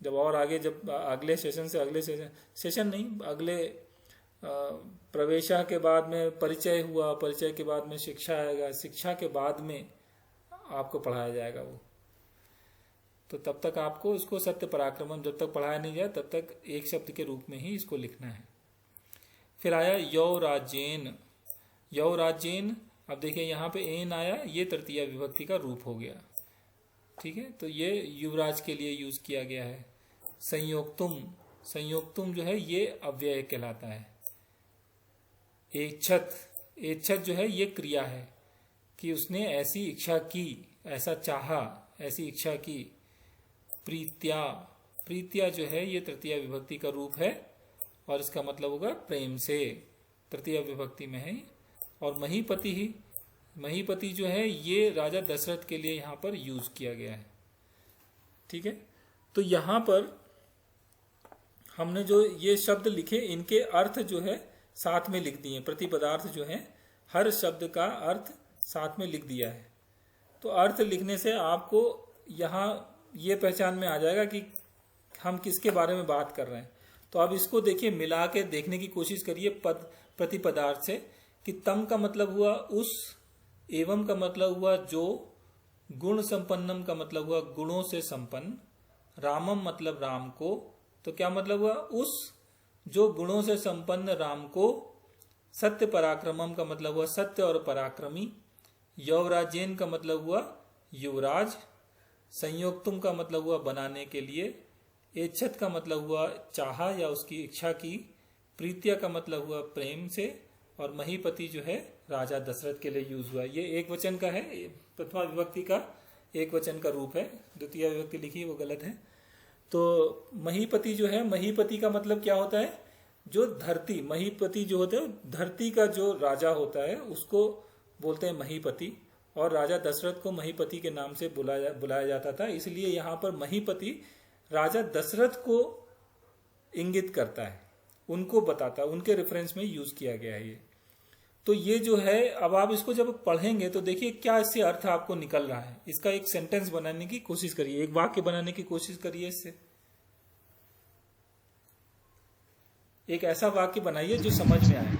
जब और आगे, जब अगले सेशन से, अगले सेशन नहीं, अगले प्रवेशा के बाद में परिचय हुआ, परिचय के बाद में शिक्षा आएगा, शिक्षा के बाद में आपको पढ़ाया जाएगा वो। तो तब तक आपको इसको सत्य पराक्रमम जब तक पढ़ाया नहीं जाए तब तक एक शब्द के रूप में ही इसको लिखना है। फिर आया यौराजेन। यौराजेन, अब देखिए यहाँ पे एन आया, ये तृतीय विभक्ति का रूप हो गया। ठीक है, तो ये युवराज के लिए यूज किया गया है। संयोक्तुम, संयोक्तुम जो है ये अव्यय कहलाता है। एच्छत, एच्छत जो है ये क्रिया है कि उसने ऐसी इच्छा की, ऐसा चाहा, ऐसी इच्छा की, प्रीत्या, प्रीत्या जो है ये तृतीया विभक्ति का रूप है और इसका मतलब होगा प्रेम से, तृतीया विभक्ति में है। और महीपति ही, महीपति जो है ये राजा दशरथ के लिए यहाँ पर यूज किया गया है। ठीक है, तो यहाँ पर हमने जो ये शब्द लिखे इनके अर्थ जो है साथ में लिख दिए, प्रतिपदार्थ जो है हर शब्द का अर्थ साथ में लिख दिया है। तो अर्थ लिखने से आपको यहाँ ये पहचान में आ जाएगा कि हम किसके बारे में बात कर रहे हैं। तो अब इसको देखिए, मिला के देखने की कोशिश करिए पद प्रतिपदार्थ से कि तम का मतलब हुआ उस, एवं का मतलब हुआ जो, गुण संपन्नम का मतलब हुआ गुणों से संपन्न, रामम मतलब राम को, तो क्या मतलब हुआ उस जो गुणों से संपन्न राम को, सत्य पराक्रमम का मतलब हुआ सत्य और पराक्रमी, यौवराजेन का मतलब हुआ युवराज, संयोक्तुम का मतलब हुआ बनाने के लिए, एच्छत का मतलब हुआ चाहा या उसकी इच्छा की, प्रीत्या का मतलब हुआ प्रेम से, और महीपति जो है राजा दशरथ के लिए यूज हुआ। ये एक वचन का है, प्रथमा विभक्ति का एक वचन का रूप है, द्वितीय विभक्ति लिखी वो गलत है। तो महीपति जो है, महीपति का मतलब क्या होता है, जो धरती, महीपति जो होते हैं धरती का जो राजा होता है उसको बोलते हैं महीपति, और राजा दशरथ को महीपति के नाम से बुलाया जाता था। इसलिए यहाँ पर महीपति राजा दशरथ को इंगित करता है, उनको बताता है, उनके रेफरेंस में यूज किया गया है ये। तो ये जो है, अब आप इसको जब पढ़ेंगे तो देखिए क्या इससे अर्थ आपको निकल रहा है। इसका एक सेंटेंस बनाने की कोशिश करिए, एक वाक्य बनाने की कोशिश करिए इससे। एक ऐसा वाक्य बनाइए जो समझ में आए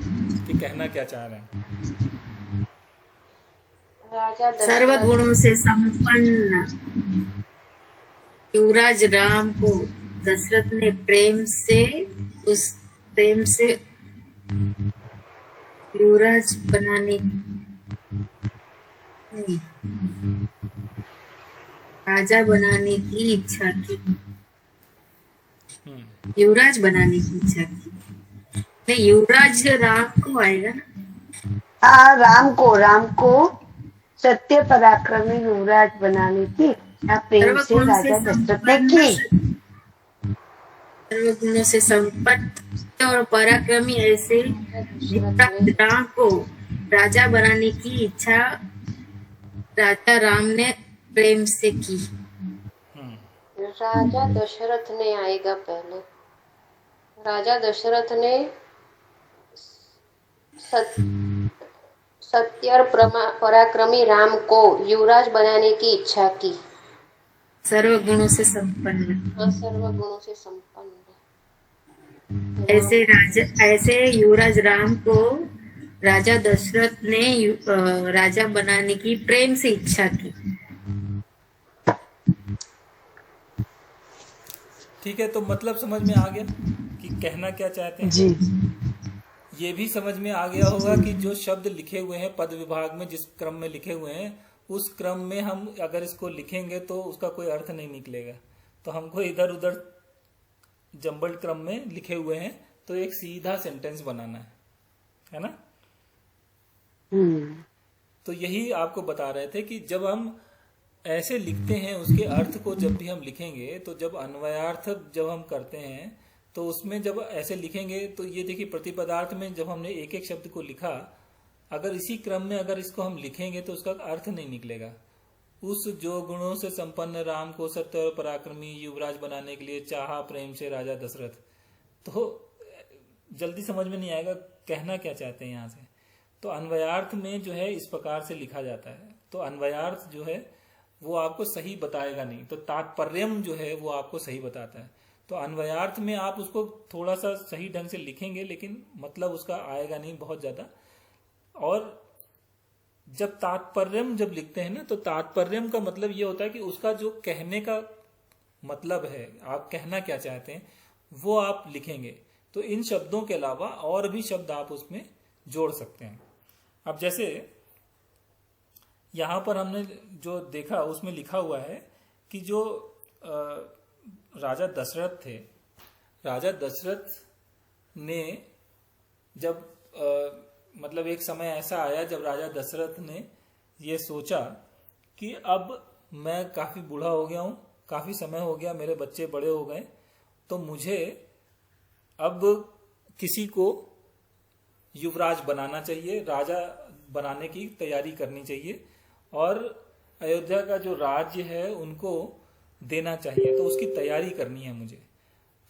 कि कहना क्या चाह रहे हैं। सर्वगुणों से संपन्न युवराज राम को दशरथ ने प्रेम से युवराज बनाने राजा बनाने की इच्छा की, युवराज बनाने की इच्छा की। नहीं, युवराज राम को आएगा ना। हाँ, राम को सत्य पराक्रमी युवराज बनाने की इच्छा प्रेम से राजा दशरथ ने की। सर्वगुणों से संपन्न और पराक्रमी ऐसे राम को राजा बनाने की इच्छा राजा राम ने प्रेम से की। राजा दशरथ ने आएगा पहले। राजा दशरथ ने सत्य और पराक्रमी राम को युवराज बनाने की इच्छा की। सर्वगुणों से संपन्न, सर्वगुणों से संपन्न ऐसे युवराज राम को राजा दशरथ ने राजा बनाने की प्रेम से इच्छा की। ठीक है, तो मतलब समझ में आ गया कि कहना क्या चाहते हैं जी। ये भी समझ में आ गया होगा कि जो शब्द लिखे हुए हैं पद विभाग में, जिस क्रम में लिखे हुए हैं उस क्रम में हम अगर इसको लिखेंगे तो उसका कोई अर्थ नहीं निकलेगा। तो हमको इधर उधर जम्बल्ड क्रम में लिखे हुए हैं तो एक सीधा सेंटेंस बनाना है ना। तो यही आपको बता रहे थे कि जब हम ऐसे लिखते हैं उसके अर्थ को जब भी हम लिखेंगे, तो जब अन्वयार्थ जब हम करते हैं तो उसमें जब ऐसे लिखेंगे तो ये देखिए प्रतिपदार्थ में जब हमने एक एक शब्द को लिखा, अगर इसी क्रम में अगर इसको हम लिखेंगे तो उसका अर्थ नहीं निकलेगा। उस जो गुणों से संपन्न राम को सत्य और पराक्रमी युवराज बनाने के लिए चाहा प्रेम से राजा दशरथ, तो जल्दी समझ में नहीं आएगा कहना क्या चाहते हैं यहाँ से। तो अन्वयार्थ में जो है इस प्रकार से लिखा जाता है। तो अन्वयार्थ जो है वो आपको सही बताएगा नहीं, तो तात्पर्यम जो है वो आपको सही बताता है। तो अन्वयार्थ में आप उसको थोड़ा सा सही ढंग से लिखेंगे लेकिन मतलब उसका आएगा नहीं बहुत ज्यादा। और जब तात्पर्यम जब लिखते हैं ना, तो तात्पर्यम का मतलब ये होता है कि उसका जो कहने का मतलब है, आप कहना क्या चाहते हैं वो आप लिखेंगे। तो इन शब्दों के अलावा और भी शब्द आप उसमें जोड़ सकते हैं। अब जैसे यहां पर हमने जो देखा उसमें लिखा हुआ है कि जो राजा दशरथ थे, राजा दशरथ ने जब मतलब एक समय ऐसा आया जब राजा दशरथ ने ये सोचा कि अब मैं काफी बूढ़ा हो गया हूं, काफी समय हो गया, मेरे बच्चे बड़े हो गए, तो मुझे अब किसी को युवराज बनाना चाहिए, राजा बनाने की तैयारी करनी चाहिए और अयोध्या का जो राज्य है उनको देना चाहिए, तो उसकी तैयारी करनी है मुझे।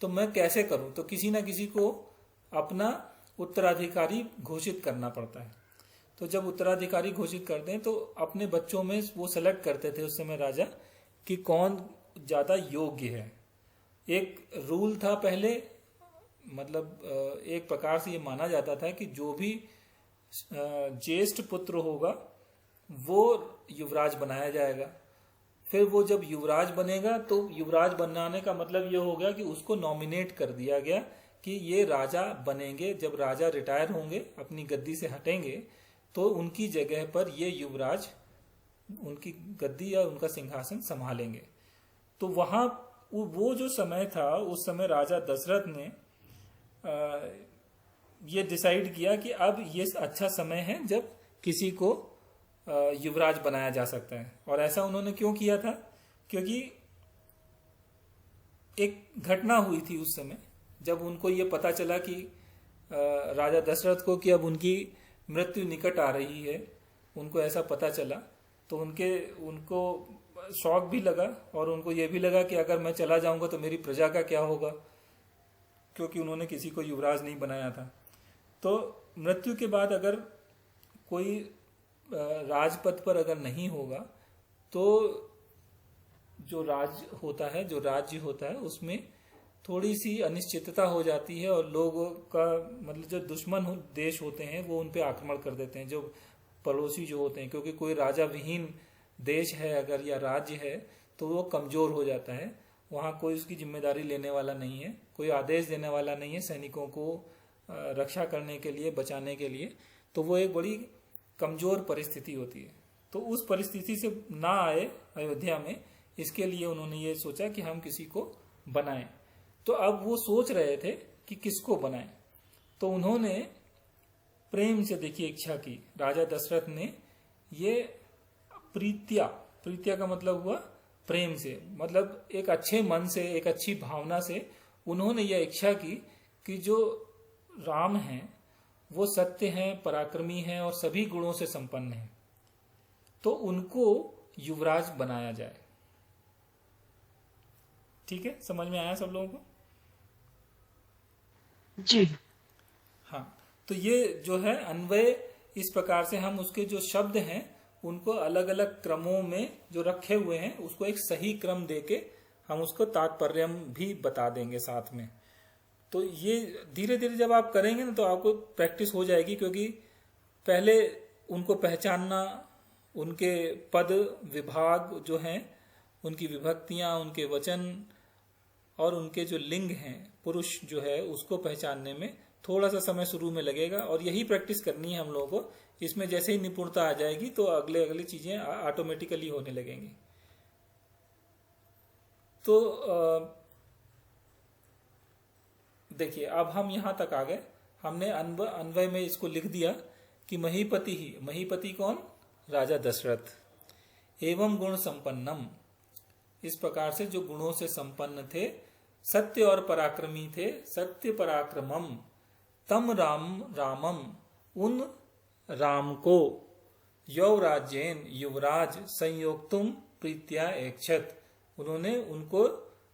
तो मैं कैसे करूं? तो किसी ना किसी को अपना उत्तराधिकारी घोषित करना पड़ता है। तो जब उत्तराधिकारी घोषित कर दें तो अपने बच्चों में वो सेलेक्ट करते थे उस समय राजा कि कौन ज्यादा योग्य है। एक रूल था पहले, मतलब एक प्रकार से ये माना जाता था कि जो भी ज्येष्ठ पुत्र होगा वो युवराज बनाया जाएगा। फिर वो जब युवराज बनेगा तो युवराज बनाने का मतलब ये हो गया कि उसको नॉमिनेट कर दिया गया कि ये राजा बनेंगे। जब राजा रिटायर होंगे, अपनी गद्दी से हटेंगे, तो उनकी जगह पर ये युवराज उनकी गद्दी या उनका सिंहासन संभालेंगे। तो वहां वो जो समय था, उस समय राजा दशरथ ने ये डिसाइड किया कि अब ये अच्छा समय है जब किसी को युवराज बनाया जा सकता है। और ऐसा उन्होंने क्यों किया था? क्योंकि एक घटना हुई थी उस समय जब उनको ये पता चला कि राजा दशरथ को कि अब उनकी मृत्यु निकट आ रही है, उनको ऐसा पता चला, तो उनको शौक भी लगा और उनको ये भी लगा कि अगर मैं चला जाऊंगा तो मेरी प्रजा का क्या होगा, क्योंकि उन्होंने किसी को युवराज नहीं बनाया था। तो मृत्यु के बाद अगर कोई राजपद पर अगर नहीं होगा तो जो राज्य होता है उसमें थोड़ी सी अनिश्चितता हो जाती है और लोगों का मतलब जो दुश्मन देश होते हैं वो उन पे आक्रमण कर देते हैं, जो पड़ोसी जो होते हैं। क्योंकि कोई राजा विहीन देश है अगर या राज्य है तो वो कमजोर हो जाता है, वहां कोई उसकी जिम्मेदारी लेने वाला नहीं है, कोई आदेश देने वाला नहीं है सैनिकों को रक्षा करने के लिए, बचाने के लिए। तो वो एक बड़ी कमजोर परिस्थिति होती है। तो उस परिस्थिति से ना आए अयोध्या में, इसके लिए उन्होंने ये सोचा कि हम किसी को बनाएं। तो अब वो सोच रहे थे कि किसको बनाएं। तो उन्होंने प्रेम से देखिए इच्छा की, राजा दशरथ ने ये प्रीत्या का मतलब हुआ प्रेम से, मतलब एक अच्छे मन से, एक अच्छी भावना से उन्होंने यह इच्छा की कि जो राम हैं वो सत्य हैं, पराक्रमी हैं और सभी गुणों से संपन्न हैं, तो उनको युवराज बनाया जाए। ठीक है, समझ में आया सब लोगों को? जी हाँ, तो ये जो है अन्वय, इस प्रकार से हम उसके जो शब्द हैं उनको अलग अलग क्रमों में जो रखे हुए हैं उसको एक सही क्रम देके हम उसको तात्पर्य भी बता देंगे साथ में। तो ये धीरे धीरे जब आप करेंगे ना तो आपको प्रैक्टिस हो जाएगी, क्योंकि पहले उनको पहचानना, उनके पद विभाग जो हैं, उनकी विभक्तियां, उनके वचन और उनके जो लिंग हैं, पुरुष जो है, उसको पहचानने में थोड़ा सा समय शुरू में लगेगा और यही प्रैक्टिस करनी है हम लोगों को। इसमें जैसे ही निपुणता आ जाएगी तो अगले चीजें ऑटोमेटिकली होने लगेंगी। तो देखिए अब हम यहां तक आ गए, हमने अन्वय में इसको लिख दिया कि महीपति कौन? राजा दशरथ। एवं गुण संपन्नम, इस प्रकार से जो गुणों से संपन्न थे, सत्य और पराक्रमी थे, सत्य पराक्रमम, तम रामम, उन राम को, यौराज्येन, युवराज, संयोक्तुम प्रीत्या ऐक्षत, उन्होंने उनको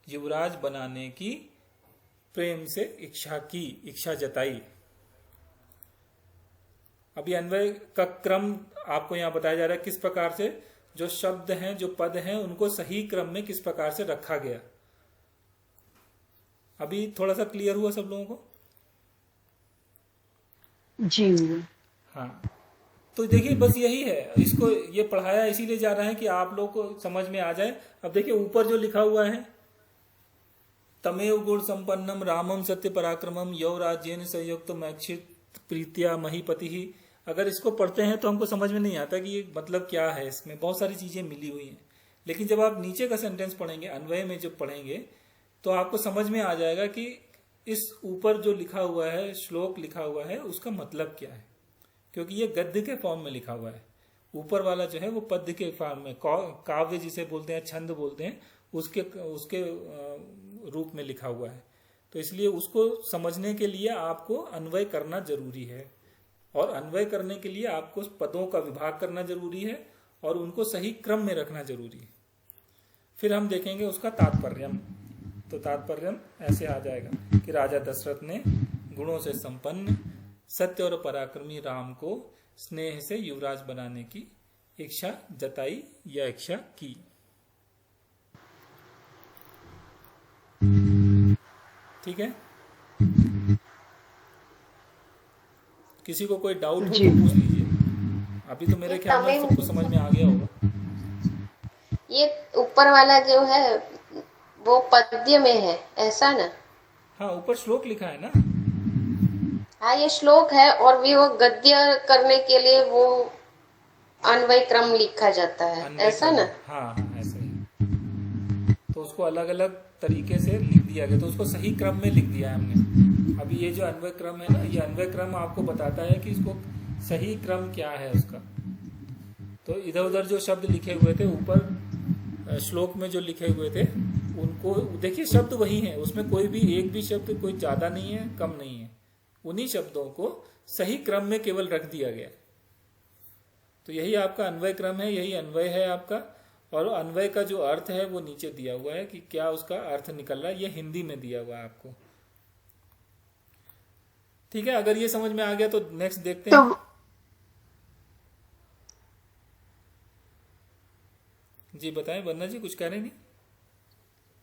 युवराज बनाने की प्रेम से इच्छा जताई। अभी अन्वय का क्रम आपको यहां बताया जा रहा है, किस प्रकार से जो शब्द हैं, जो पद हैं, उनको सही क्रम में किस प्रकार से रखा गया। अभी थोड़ा सा क्लियर हुआ सब लोगों को? जी हाँ, तो देखिए बस यही है, इसको ये पढ़ाया इसीलिए जा रहा है कि आप लोग को समझ में आ जाए। अब देखिए ऊपर जो लिखा हुआ है, तमेव गुण संपन्नम रामम सत्य पराक्रमम यौराज्येन संयुक्तम ऐक्षित प्रीत्या महीपति ही, अगर इसको पढ़ते हैं तो हमको समझ में नहीं आता कि ये मतलब क्या है। इसमें बहुत सारी चीजें मिली हुई हैं, लेकिन जब आप नीचे का सेंटेंस पढ़ेंगे, अन्वय में जब पढ़ेंगे, तो आपको समझ में आ जाएगा कि इस ऊपर जो लिखा हुआ है, श्लोक लिखा हुआ है, उसका मतलब क्या है, क्योंकि ये गद्य के फॉर्म में लिखा हुआ है। ऊपर वाला जो है वो पद्य के फॉर्म में, काव्य जिसे बोलते हैं, छंद बोलते हैं, उसके उसके रूप में लिखा हुआ है। तो इसलिए उसको समझने के लिए आपको अन्वय करना जरूरी है, और अन्वय करने के लिए आपको पदों का विभाग करना जरूरी है और उनको सही क्रम में रखना जरूरी है। फिर हम देखेंगे उसका तात्पर्यम। तो तात्पर्यम ऐसे आ जाएगा कि राजा दशरथ ने गुणों से संपन्न सत्य और पराक्रमी राम को स्नेह से युवराज बनाने की इच्छा जताई या इच्छा की। ठीक है, किसी को कोई डाउट हो तो पूछ लीजिए। अभी तो मेरे ख्याल में सबको समझ में आ गया होगा। ये ऊपर वाला जो है वो पद्य में है, ऐसा ना? हाँ, ऊपर श्लोक लिखा है ना। हाँ, ये श्लोक है, और भी वो गद्य करने के लिए वो अन्वय क्रम लिखा जाता है, ऐसा ना? हाँ, ऐसा ही। तो उसको अलग अलग तरीके से लिख दिया गया, तो उसको सही क्रम में लिख दिया है हमने। अभी ये जो अन्वय क्रम है ना, ये अन्वय क्रम आपको बताता है कि इसको सही क्रम क्या है उसका। तो इधर उधर जो शब्द लिखे हुए थे ऊपर श्लोक में जो लिखे हुए थे, उनको देखिए, शब्द वही है, उसमें कोई भी एक भी शब्द कोई ज्यादा नहीं है, कम नहीं है। उन्हीं शब्दों को सही क्रम में केवल रख दिया गया। तो यही आपका अन्वय क्रम है, यही अन्वय है आपका। और अन्वय का जो अर्थ है वो नीचे दिया हुआ है कि क्या उसका अर्थ निकल रहा है, ये हिंदी में दिया हुआ है आपको। ठीक है, अगर ये समझ में आ गया तो नेक्स्ट देखते हैं। जी बताएं, वरना जी कुछ कह रहे नहीं।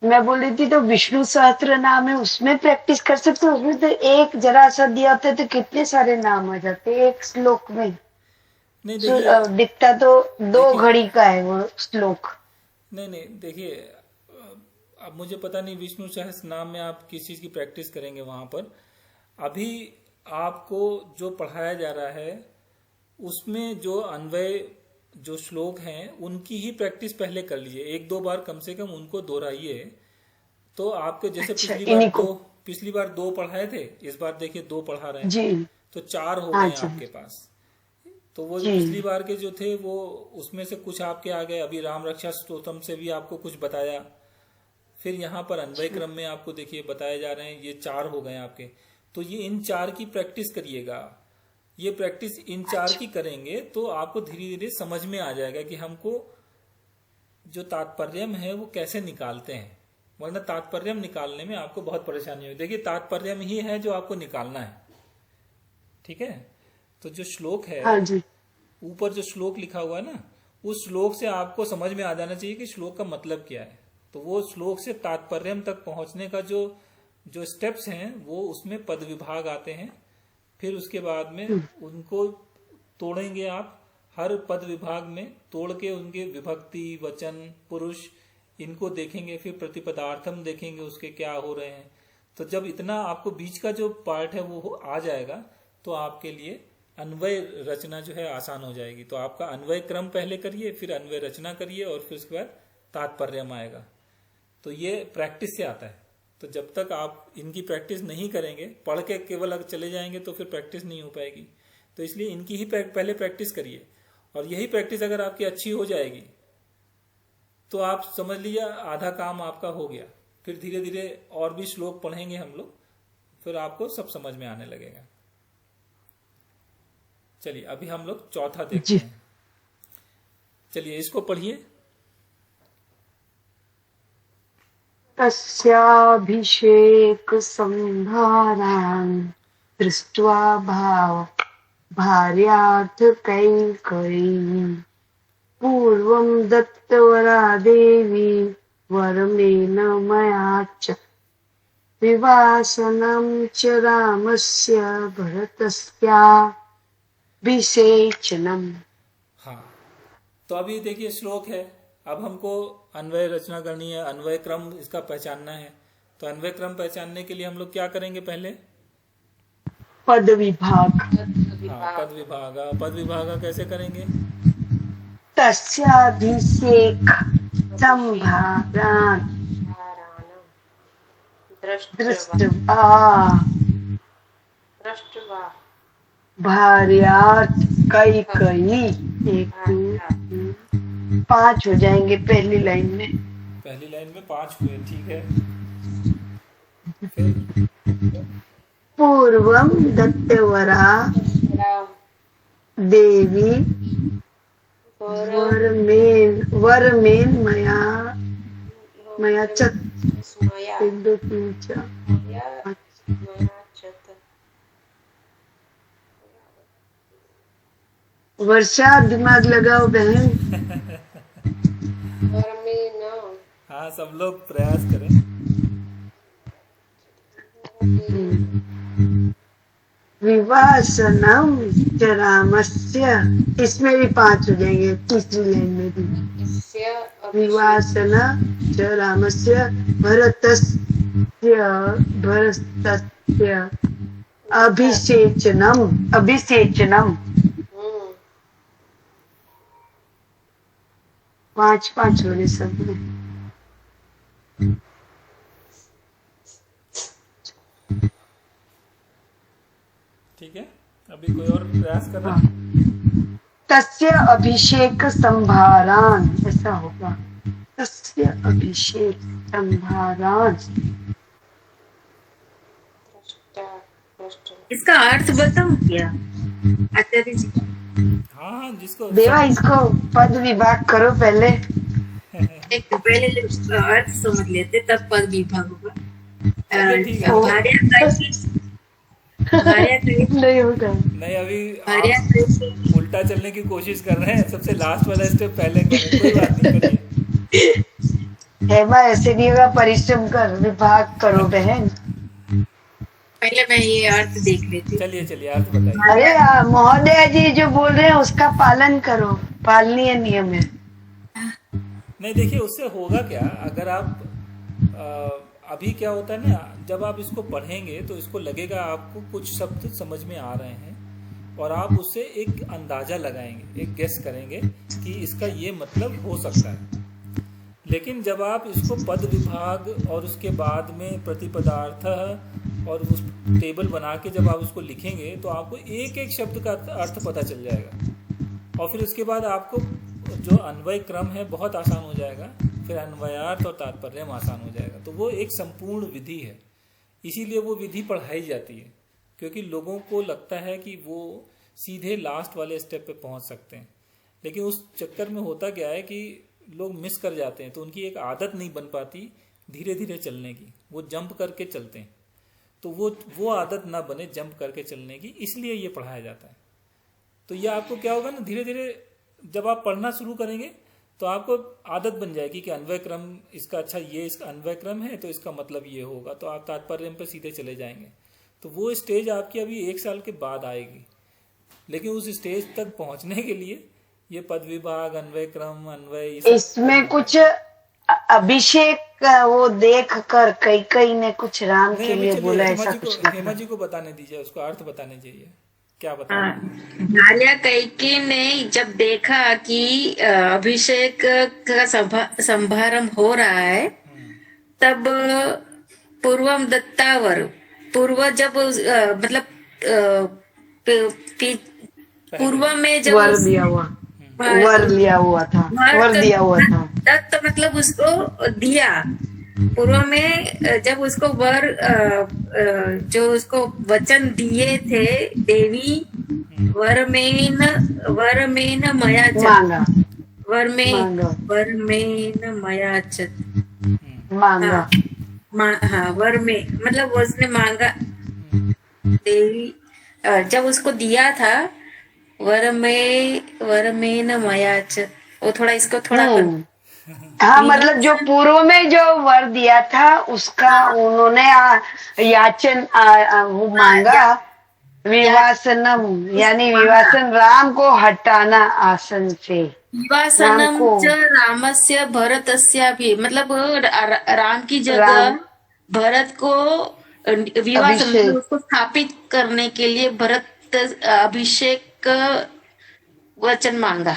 मैं बोल रही थी, तो विष्णु सहस्त्र नाम है, उसमें प्रैक्टिस कर सकते हो? उसमें तो एक जरा सा दिया होता है तो कितने सारे नाम आ जाते हैं एक श्लोक में। नहीं देखिए, दिखता तो 2 घड़ी का है वो श्लोक। नहीं देखिए, अब मुझे पता नहीं विष्णु सहस्त्र नाम में आप किस चीज की प्रैक्टिस करेंगे वहां पर। अभी आपको जो पढ़ाया जा रहा है उसमें जो अन्वय जो श्लोक हैं उनकी ही प्रैक्टिस पहले कर लीजिए, 1-2 बार कम से कम उनको दोहराइए। तो आपके जैसे पिछली बार 2 पढ़ाए थे, इस बार देखिए 2 पढ़ा रहे हैं जी, तो 4 हो गए आपके पास। तो वो पिछली बार के जो थे वो उसमें से कुछ आपके आ गए। अभी राम रक्षा स्तोत्रम से भी आपको कुछ बताया, फिर यहाँ पर अन्वय क्रम में आपको देखिए बताए जा रहे हैं, ये 4 हो गए आपके। तो ये इन 4 की प्रैक्टिस करिएगा। ये प्रैक्टिस इन 4 की करेंगे तो आपको धीरे धीरे समझ में आ जाएगा कि हमको जो तात्पर्यम है वो कैसे निकालते हैं, वरना तात्पर्यम निकालने में आपको बहुत परेशानी होगी। देखिए, तात्पर्यम ही है जो आपको निकालना है। ठीक है, तो जो श्लोक है, ऊपर जो श्लोक लिखा हुआ है ना, उस श्लोक से आपको समझ में आ जाना चाहिए कि श्लोक का मतलब क्या है। तो वो श्लोक से तात्पर्यम तक पहुंचने का जो स्टेप्स हैं वो उसमें पद विभाग आते हैं। फिर उसके बाद में उनको तोड़ेंगे आप, हर पद विभाग में तोड़ के उनके विभक्ति, वचन, पुरुष, इनको देखेंगे। फिर प्रतिपदार्थम देखेंगे उसके क्या हो रहे हैं। तो जब इतना आपको बीच का जो पार्ट है वो आ जाएगा तो आपके लिए अन्वय रचना जो है आसान हो जाएगी। तो आपका अन्वय क्रम पहले करिए, फिर अन्वय रचना करिए, और फिर उसके बाद तात्पर्यम आएगा। तो ये प्रैक्टिस से आता है। तो जब तक आप इनकी प्रैक्टिस नहीं करेंगे, पढ़ के केवल अगर चले जाएंगे तो फिर प्रैक्टिस नहीं हो पाएगी। तो इसलिए इनकी ही पहले प्रैक्टिस करिए, और यही प्रैक्टिस अगर आपकी अच्छी हो जाएगी तो आप समझ लीजिए आधा काम आपका हो गया। फिर धीरे धीरे और भी श्लोक पढ़ेंगे हम लोग, फिर आपको सब समझ में आने लगेगा। चलिए अभी हम लोग चौथा देखते हैं। चलिए इसको पढ़िए। तस्याभिषेक संभारान् दृष्ट्वा भार्यार्थ कैकेयी पूर्वं दत्तवरा देवी वरमेन मया च विवासनं च रामस्य भरतस्याभिषेचनम्। हाँ, तो अभी देखिए श्लोक है। अब हमको अन्वय रचना करनी है, अन्वय क्रम इसका पहचानना है। तो अन्वय क्रम पहचानने के लिए हम लोग क्या करेंगे? पहले पद विभाग। हाँ, पद विभाग कैसे करेंगे? तस्याभिषेक संभारान् दृष्ट्वा भार्यार्थ कैकेयी 1 2 3 5 हो जाएंगे पहली लाइन में। पहली लाइन में 5 हुए, ठीक है। फिर पूर्वम दत्तवरा देवी वरमेन मया मया चत 1 2 3 4 वर्षा दिमाग लगाओ बहन। हाँ, सब लोग प्रयास करें। विवासनम च रामस्य, इसमें भी 5 हो जाएंगे तीसरी लाइन में भी। विवासन च रामस्य भरतस्य अभिषेचनम 5 होने सब में। ठीक है, अभी कोई और प्रयास कर रहा है? तस्य अभिषेक संभारान, ऐसा होगा। तस्य अभिषेक संभारान। इसका अर्थ बताऊं क्या आचार्य जी? हाँ हाँ, जिसको देवा इसको पद विभाग करो पहले। एक तो पहले अर्थ समझ लेते तब पद विभाग होगा। ठीक है। नहीं होगा। नहीं, अभी आप उल्टा चलने की कोशिश कर रहे हैं, सबसे लास्ट वाला स्टेप पहले करें, कोई बात नहीं, करिए। हेमा ऐसे नहीं होगा, परिश्रम कर, विभाग करो बहन। पहले मैं ये अर्थ देख लेती। चलिए अर्थ बताइए। अरे महोदय जी जो बोल रहे हैं उसका पालन करो, पालनीय नियम है। नहीं, देखिए उससे होगा क्या, अगर आप अभी क्या होता है ना, जब आप इसको पढ़ेंगे तो इसको लगेगा आपको कुछ शब्द समझ में आ रहे हैं और आप उससे एक अंदाजा लगाएंगे, एक गेस करेंगे कि इसका ये मतलब हो सकता है। लेकिन जब आप इसको पद विभाग और उसके बाद में प्रतिपदार्थ और उस टेबल बना के जब आप उसको लिखेंगे तो आपको एक एक शब्द का अर्थ पता चल जाएगा और फिर उसके बाद आपको जो अन्वय क्रम है बहुत आसान हो जाएगा, फिर अन्वयार्थ और तात्पर्य आसान हो जाएगा। तो वो एक संपूर्ण विधि है, इसीलिए वो विधि पढ़ाई जाती है, क्योंकि लोगों को लगता है कि वो सीधे लास्ट वाले स्टेप पे पहुंच सकते हैं, लेकिन उस चक्कर में होता क्या है कि लोग मिस कर जाते हैं, तो उनकी एक आदत नहीं बन पाती धीरे धीरे चलने की, वो जंप करके चलते हैं। तो वो आदत ना बने जंप करके चलने की, इसलिए ये पढ़ाया जाता है। तो ये आपको क्या होगा ना, धीरे धीरे जब आप पढ़ना शुरू करेंगे तो आपको आदत बन जाएगी कि अन्वय क्रम इसका, अच्छा ये इसका अन्वय क्रम है तो इसका मतलब ये होगा, तो आप तात्पर्य पे सीधे चले जाएंगे। तो वो स्टेज आपकी अभी 1 साल के बाद आएगी, लेकिन उस स्टेज तक पहुंचने के लिए ये पद विभाग, अन्वय क्रम, अन्वय, इसमें कुछ अभिषेक वो देख कर कई ने कुछ राम के लिए बोला, ऐसा कुछ। हेमा जी को बताने दीजिए, उसको अर्थ बताने चाहिए, क्या बताना। भार्या कैकेयी ने जब देखा कि अभिषेक का समारंभ हो रहा है, तब पूर्वम दत्तावर, पूर्व जब मतलब पूर्व में जब वर दिया हुआ था दत्त मतलब उसको दिया। पूर्व में जब उसको वर जो उसको वचन दिए थे, देवी वरमेन मया मांगा, वरमेन मया मांगा। हाँ, वर में मतलब उसने मांगा, देवी जब उसको दिया था वरमेन मया वो थोड़ा इसको थोड़ा हाँ, मतलब जो पूर्व में जो वर दिया था उसका उन्होंने याचन वो मांगा, विवासनम, यानी विवासन राम को हटाना आसन से। विवासनम च रामस्य भरतस्यापि, मतलब राम की जगह भरत को विवासन उसको स्थापित करने के लिए भरत अभिषेक वचन मांगा।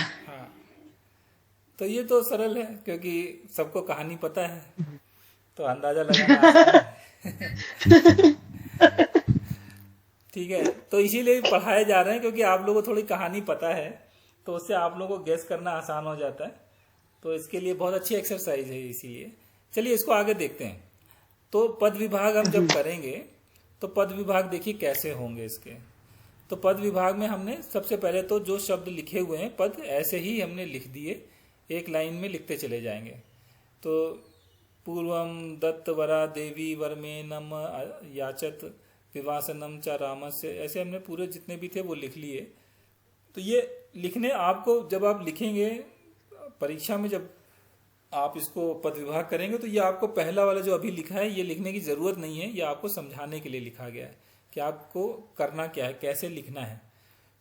तो ये तो सरल है, क्योंकि सबको कहानी पता है तो अंदाजा लगाना आसान है। ठीक है, तो इसीलिए पढ़ाए जा रहे हैं, क्योंकि आप लोगों को थोड़ी कहानी पता है, तो उससे आप लोगों को गैस करना आसान हो जाता है। तो इसके लिए बहुत अच्छी एक्सरसाइज है, इसीलिए चलिए इसको आगे देखते हैं। तो पद विभाग हम जब करेंगे तो पद विभाग देखिए कैसे होंगे इसके। तो पद विभाग में हमने सबसे पहले तो जो शब्द लिखे हुए हैं पद ऐसे ही हमने लिख दिए, एक लाइन में लिखते चले जाएंगे। तो पूर्वम दत्तवरा देवी वरमेनम याचत विवासनम च रामस्य, ऐसे हमने पूरे जितने भी थे वो लिख लिए। तो ये लिखने आपको जब आप लिखेंगे परीक्षा में, जब आप इसको पद विभाग करेंगे तो ये आपको पहला वाला जो अभी लिखा है ये लिखने की जरूरत नहीं है, ये आपको समझाने के लिए लिखा गया है कि आपको करना क्या है, कैसे लिखना है।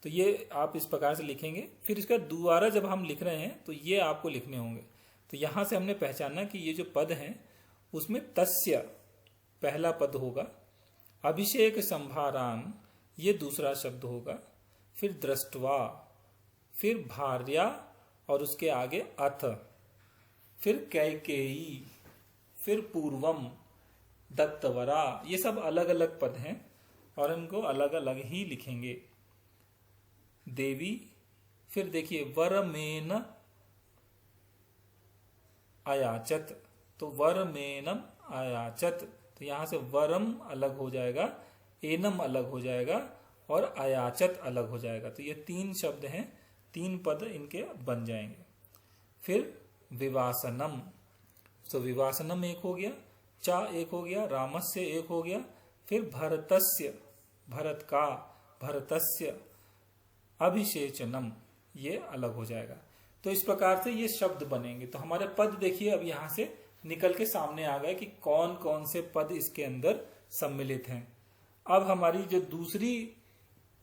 तो ये आप इस प्रकार से लिखेंगे। फिर इसका दोबारा जब हम लिख रहे हैं तो ये आपको लिखने होंगे। तो यहां से हमने पहचाना कि ये जो पद हैं उसमें तस्य पहला पद होगा, अभिषेक संभारान ये दूसरा शब्द होगा, फिर दृष्टवा, फिर भार्या और उसके आगे अथ, फिर कैकेयी, फिर पूर्वम, दत्तवरा, ये सब अलग अलग पद हैं और इनको अलग अलग ही लिखेंगे। देवी, फिर देखिए वरमेन अयाचत, तो वरमेनम अयाचत, तो यहां से वरम अलग हो जाएगा, एनम अलग हो जाएगा और अयाचत अलग हो जाएगा। तो ये तीन शब्द हैं, तीन पद इनके बन जाएंगे। फिर विवासनम, तो विवासनम एक हो गया, चा एक हो गया, रामस्य एक हो गया, फिर भरतस्य, भरत का, भरतस्य, अभिषेचनम ये अलग हो जाएगा। तो इस प्रकार से ये शब्द बनेंगे। तो हमारे पद देखिए अब यहां से निकल के सामने आ गए कि कौन कौन से पद इसके अंदर सम्मिलित हैं। अब हमारी जो दूसरी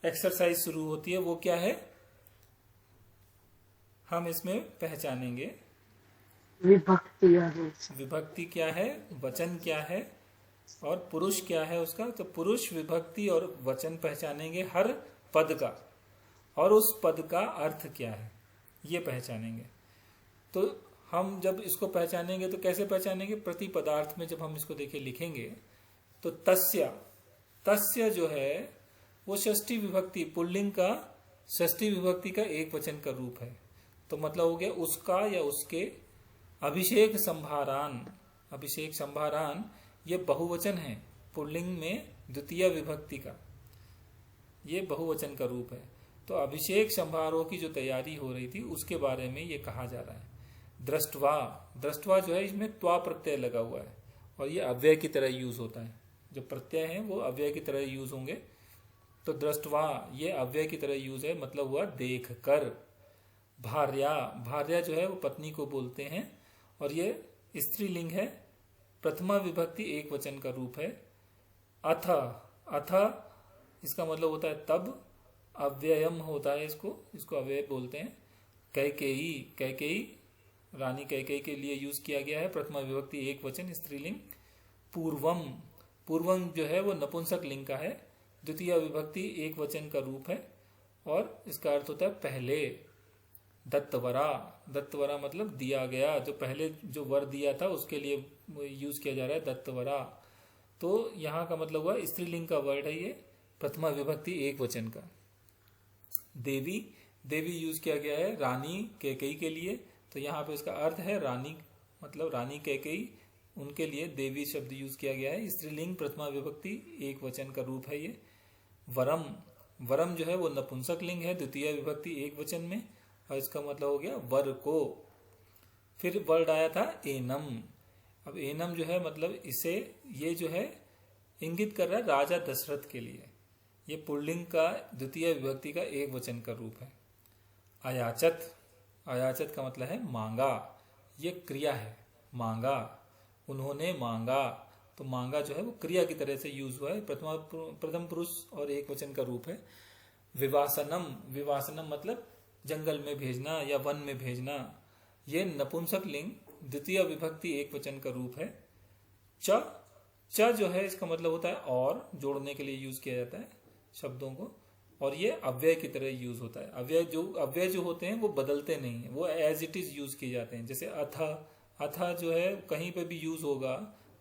एक्सरसाइज शुरू होती है वो क्या है, हम इसमें पहचानेंगे विभक्ति। विभक्ति क्या है, वचन क्या है और पुरुष क्या है उसका। तो पुरुष, विभक्ति और वचन पहचानेंगे हर पद का, और उस पद का अर्थ क्या है ये पहचानेंगे। तो हम जब इसको पहचानेंगे तो कैसे पहचानेंगे, प्रति पदार्थ में जब हम इसको देखिए लिखेंगे तो तस्य, तस्य जो है वो षष्ठी विभक्ति, पुल्लिंग का षष्ठी विभक्ति का एक वचन का रूप है। तो मतलब हो गया उसका या उसके। अभिषेक संभारान, अभिषेक संभारान ये बहुवचन है, पुल्लिंग में द्वितीय विभक्ति का ये बहुवचन का रूप है। तो अभिषेक संभारों की जो तैयारी हो रही थी उसके बारे में ये कहा जा रहा है। दृष्टवा, दृष्टवा जो है इसमें त्वा प्रत्यय लगा हुआ है और ये अव्यय की तरह यूज होता है। जो प्रत्यय है वो अव्यय की तरह यूज होंगे। तो दृष्टवा ये अव्यय की तरह यूज है, मतलब हुआ देख कर। भार्या, भार्या जो है वो पत्नी को बोलते हैं और ये स्त्रीलिंग है, प्रथमा विभक्ति एक वचन का रूप है। अथ, अथ इसका मतलब होता है तब, अव्ययम होता है इसको अव्यय बोलते हैं। कैकेयी, कैकेयी रानी कैकेयी के लिए यूज किया गया है, प्रथमा विभक्ति एक वचन स्त्रीलिंग। पूर्वम, पूर्वम जो है वो नपुंसक लिंग का है, द्वितीय विभक्ति एक वचन का रूप है और इसका अर्थ होता है पहले। दत्तवरा, दत्तवरा मतलब दिया गया, जो पहले जो वर दिया था उसके लिए यूज किया जा रहा है दत्तवरा। तो यहाँ का मतलब हुआ स्त्रीलिंग का वर्ड है ये, प्रथमा विभक्ति एक वचन का। देवी, देवी यूज किया गया है रानी कैकेयी के लिए। तो यहाँ पे इसका अर्थ है रानी, मतलब रानी कैकेयी, उनके लिए देवी शब्द यूज किया गया है। स्त्रीलिंग प्रथमा विभक्ति एक वचन का रूप है ये। वरम, वरम जो है वो नपुंसक लिंग है, द्वितीय विभक्ति एक वचन में और इसका मतलब हो गया वर को। फिर वर्ड आया था एनम। अब एनम जो है मतलब इसे, ये जो है इंगित कर रहा है राजा दशरथ के लिए। ये पुल्लिंग का द्वितीय विभक्ति का एक वचन का रूप है। अयाचत, अयाचत का मतलब है मांगा, ये क्रिया है, मांगा, उन्होंने मांगा। तो मांगा जो है वो क्रिया की तरह से यूज हुआ है, प्रथम पुरुष और एक वचन का रूप है। विवासनम, विवासनम मतलब जंगल में भेजना या वन में भेजना, ये नपुंसक लिंग द्वितीय विभक्ति एक वचन का रूप है। च, च जो है इसका मतलब होता है और, जोड़ने के लिए यूज किया जाता है शब्दों को, और ये अव्यय की तरह यूज होता है। अव्यय जो होते हैं वो बदलते नहीं है, वो एज इट इज यूज किए जाते हैं। जैसे अथ, अथ जो है कहीं पे भी यूज होगा